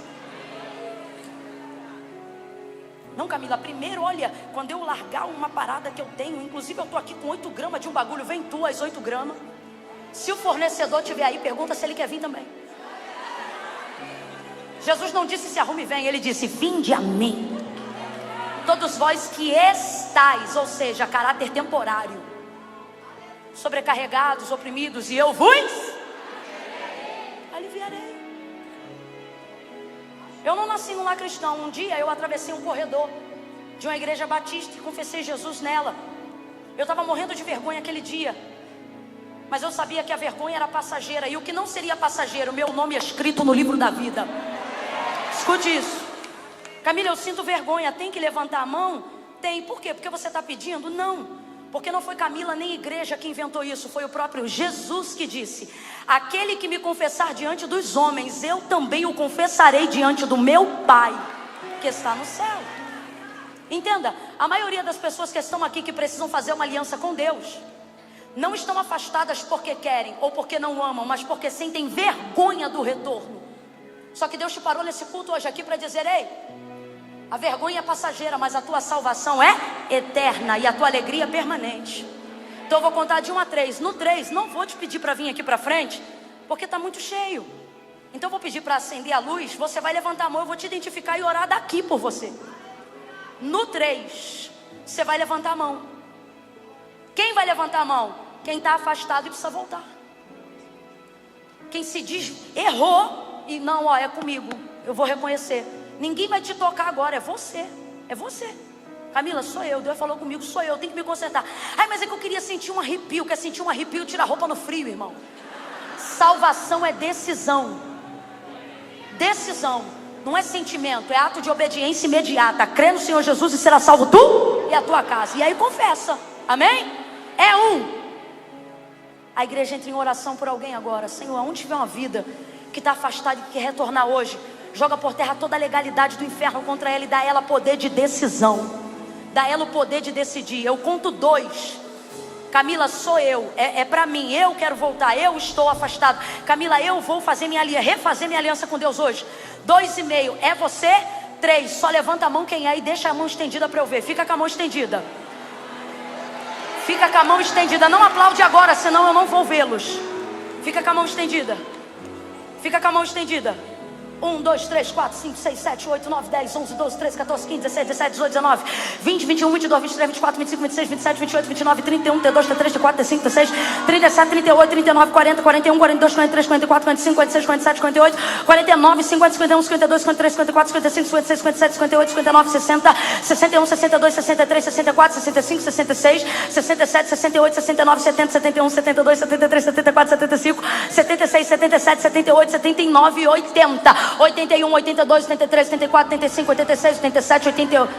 Não, Camila, primeiro, olha, quando eu largar uma parada que eu tenho, inclusive eu estou aqui com 8 gramas de um bagulho, vem tu as 8 gramas. Se o fornecedor estiver aí, pergunta se ele quer vir também. Jesus não disse se arrume e vem, Ele disse: vinde a mim. Todos vós que estáis, ou seja, caráter temporário, sobrecarregados, oprimidos, e eu vos aliviarei. Eu não nasci num lar cristão. Um dia eu atravessei um corredor de uma igreja batista e confessei Jesus nela. Eu estava morrendo de vergonha aquele dia, mas eu sabia que a vergonha era passageira, e o que não seria passageiro, meu nome é escrito no livro da vida. Escute isso. Camila, eu sinto vergonha. Tem que levantar a mão? Tem. Por quê? Porque você está pedindo? Não. Porque não foi Camila nem igreja que inventou isso, foi o próprio Jesus que disse: aquele que me confessar diante dos homens, eu também o confessarei diante do meu Pai que está no céu. Entenda, a maioria das pessoas que estão aqui, que precisam fazer uma aliança com Deus, não estão afastadas porque querem ou porque não amam, mas porque sentem vergonha do retorno. Só que Deus te parou nesse culto hoje aqui para dizer: ei, a vergonha é passageira, mas a tua salvação é eterna e a tua alegria é permanente. Então eu vou contar de 1 a 3. No 3, não vou te pedir para vir aqui para frente, porque está muito cheio. Então eu vou pedir para acender a luz. Você vai levantar a mão, eu vou te identificar e orar daqui por você. No 3, você vai levantar a mão. Quem vai levantar a mão? Quem está afastado e precisa voltar. Quem se diz errou e não, ó, é comigo, eu vou reconhecer. Ninguém vai te tocar agora, é você. É você. Camila, sou eu, Deus falou comigo, sou eu tenho que me consertar. Ai, mas é que eu queria sentir um arrepio. Quer sentir um arrepio? Tira a roupa no frio, irmão. Salvação é decisão. Decisão, não é sentimento, é ato de obediência imediata. Crê no Senhor Jesus e será salvo tu e a tua casa. E aí confessa, amém? É um. A igreja entra em oração por alguém agora. Senhor, aonde tiver uma vida que está afastada e quer retornar hoje, joga por terra toda a legalidade do inferno contra ela e dá a ela poder de decisão. Dá a ela o poder de decidir. Eu conto 2. Camila, sou eu, é para mim, eu quero voltar, eu estou afastado. Camila, eu vou fazer minha aliança, refazer minha aliança com Deus hoje. 2,5, é você? 3, só levanta a mão quem é e deixa a mão estendida para eu ver. Fica com a mão estendida. Fica com a mão estendida, não aplaude agora, senão eu não vou vê-los. Fica com a mão estendida. Fica com a mão estendida. 1, 2, 3, 4, 5, 6, 7, 8, 9, 10, 11, 12, 13, 14, 15, 16, 17, 18, 19, 20, 21, 22, 23, 24, 25, 26, 27, 28, 29, 31, 32, 33, 34, 35, 36, 37, 38, 39, 40, 41, 42, 43, 44, 45, 46, 47, 58, 49, 50, 51, 52, 53, 54, 55, 56, 57, 58, 59, 60, 61, 62, 63, 64, 65, 66, 67, 68, 69, 70, 71, 72, 73, 74, 75, 76, 77, 78, 79, 80. 81, 82, 83, 84, 85, 86, 87, 88,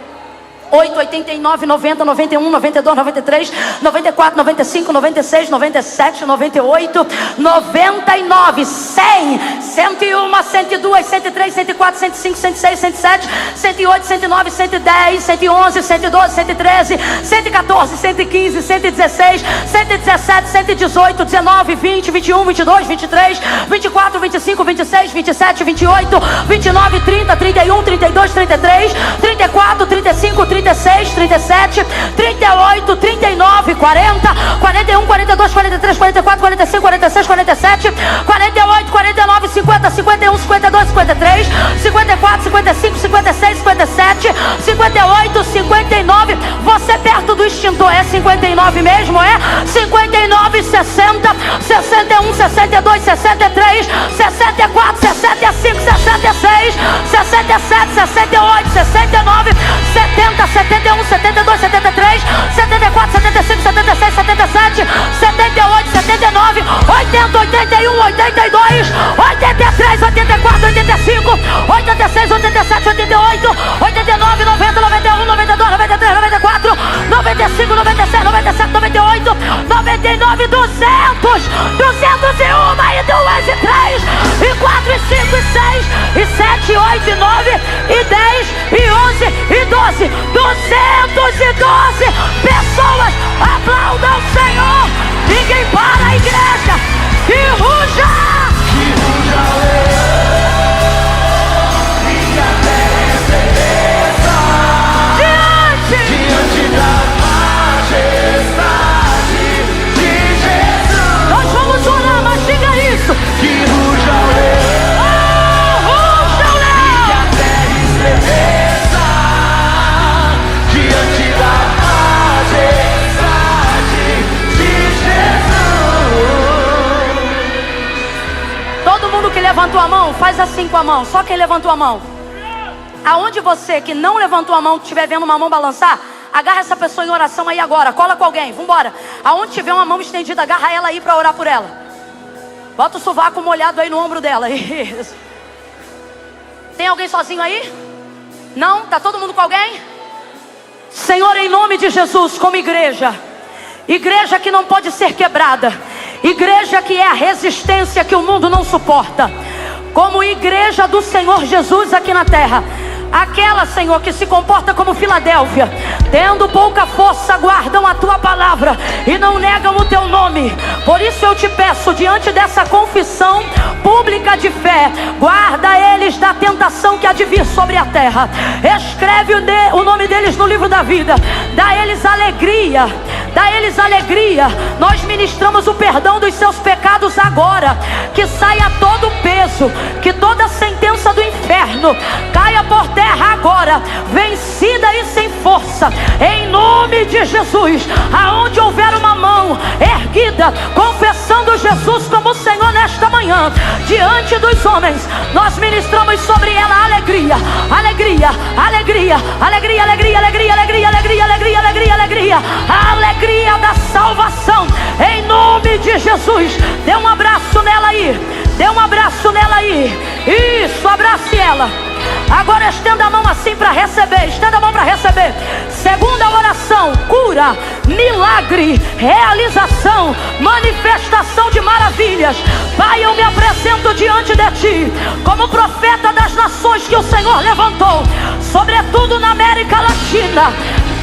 89, 90, 91, 92, 93, 94, 95, 96, 97, 98, 99, 100, 101, 102, 103, 104, 105, 106, 107, 108, 109, 110, 111, 112, 113, 114, 115, 116, 117, 118, 19, 20, 21, 22, 23, 24, 25, 26, 27, 28, 29, 30, 31, 32, 33, 34, 35, 36, 37, 38, 39, 40, 41, 42, 43, 44, 45, 46, 47, 48, 49, 50, 51, 52, 53, 54, 55, 56, 57, 58, 59. Você perto do extintor é 59 mesmo? É 59, 60, 61, 62, 63, 64, 65, 66, 67, 68, 69, 70, 71, 72, 73, 74, 75, 76, 77, 78, 79, 80, 81, 82, 83, 84, 85, 86, 87, 88, 89, 90, 91, 92, 93, 94, 95, 96, 97, 98, 99, 200, 201 e 2 e 3 e 4 e 5 e 6 e 7 e 8 e 9 e 10 e 11 e 12, 212 pessoas. Aplaudam o Senhor. Ninguém para a igreja. Que ruja! Que ruja o leão, e a terra estremeça diante da majestade de Jesus. Nós vamos orar, mas diga isso. Que ruja o leão, ruja o leão, e a terra estremeça diante da majestade de Jesus. Todo mundo que levantou a mão, faz assim com a mão. Só quem levantou a mão. Aonde você que não levantou a mão, estiver vendo uma mão balançar, agarra essa pessoa em oração aí agora. Cola com alguém, vambora. Aonde tiver uma mão estendida, agarra ela aí para orar por ela. Bota o sovaco molhado aí no ombro dela. Isso. Tem alguém sozinho aí? Não? Tá todo mundo com alguém? Senhor, em nome de Jesus, como igreja, igreja que não pode ser quebrada, igreja que é a resistência que o mundo não suporta, como igreja do Senhor Jesus aqui na terra. Aquela, Senhor, que se comporta como Filadélfia, tendo pouca força, guardam a tua palavra e não negam o teu nome. Por isso eu te peço, diante dessa confissão pública de fé, guarda eles da tentação que há de vir sobre a terra. Escreve o nome deles no livro da vida. Dá eles alegria, dá eles alegria. Nós ministramos o perdão dos seus pecados agora. Que saia todo o peso, que toda a sentença do inferno caia por terra agora, vencida e sem força, em nome de Jesus. Aonde houver uma mão erguida, confessando Jesus como Senhor nesta manhã, diante dos homens, nós ministramos sobre ela alegria, alegria, alegria, alegria, alegria, alegria, alegria, alegria, alegria, alegria, alegria, a alegria da salvação, em nome de Jesus. Dê um abraço nela aí, dê um abraço nela aí. Isso, abrace ela. Agora estenda a mão assim para receber. Estenda a mão para receber. Segunda oração: cura, milagre, realização, manifestação de maravilhas. Pai, eu me apresento diante de Ti como profeta das nações que o Senhor levantou, sobretudo na América Latina.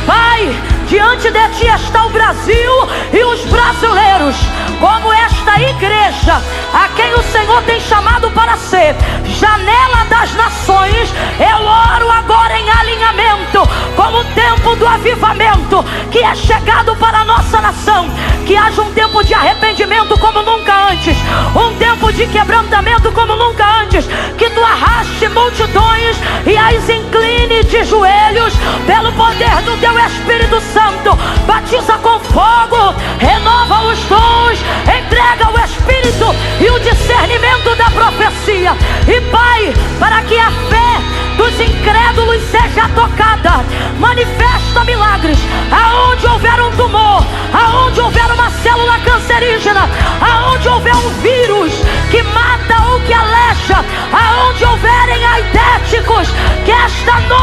Pai, diante de Ti está o Brasil e os brasileiros, como esta igreja, a quem o Senhor tem chamado para ser janela das nações. Eu oro agora em alinhamento com o tempo do avivamento que é chegado para a nossa nação. Que haja um tempo de arrependimento como nunca antes, um tempo de quebrantamento como nunca antes. Que Tu arraste multidões e as incline de joelhos pelo poder do Teu Espírito Santo. Batiza com fogo, renova os dons, entrega o Espírito e o discernimento da profecia. E Pai, para que a fé dos incrédulos seja tocada, manifesta milagres. Aonde houver um tumor, aonde houver uma célula cancerígena, aonde houver um vírus que mata ou que aleja, aonde houverem aidéticos, que esta noite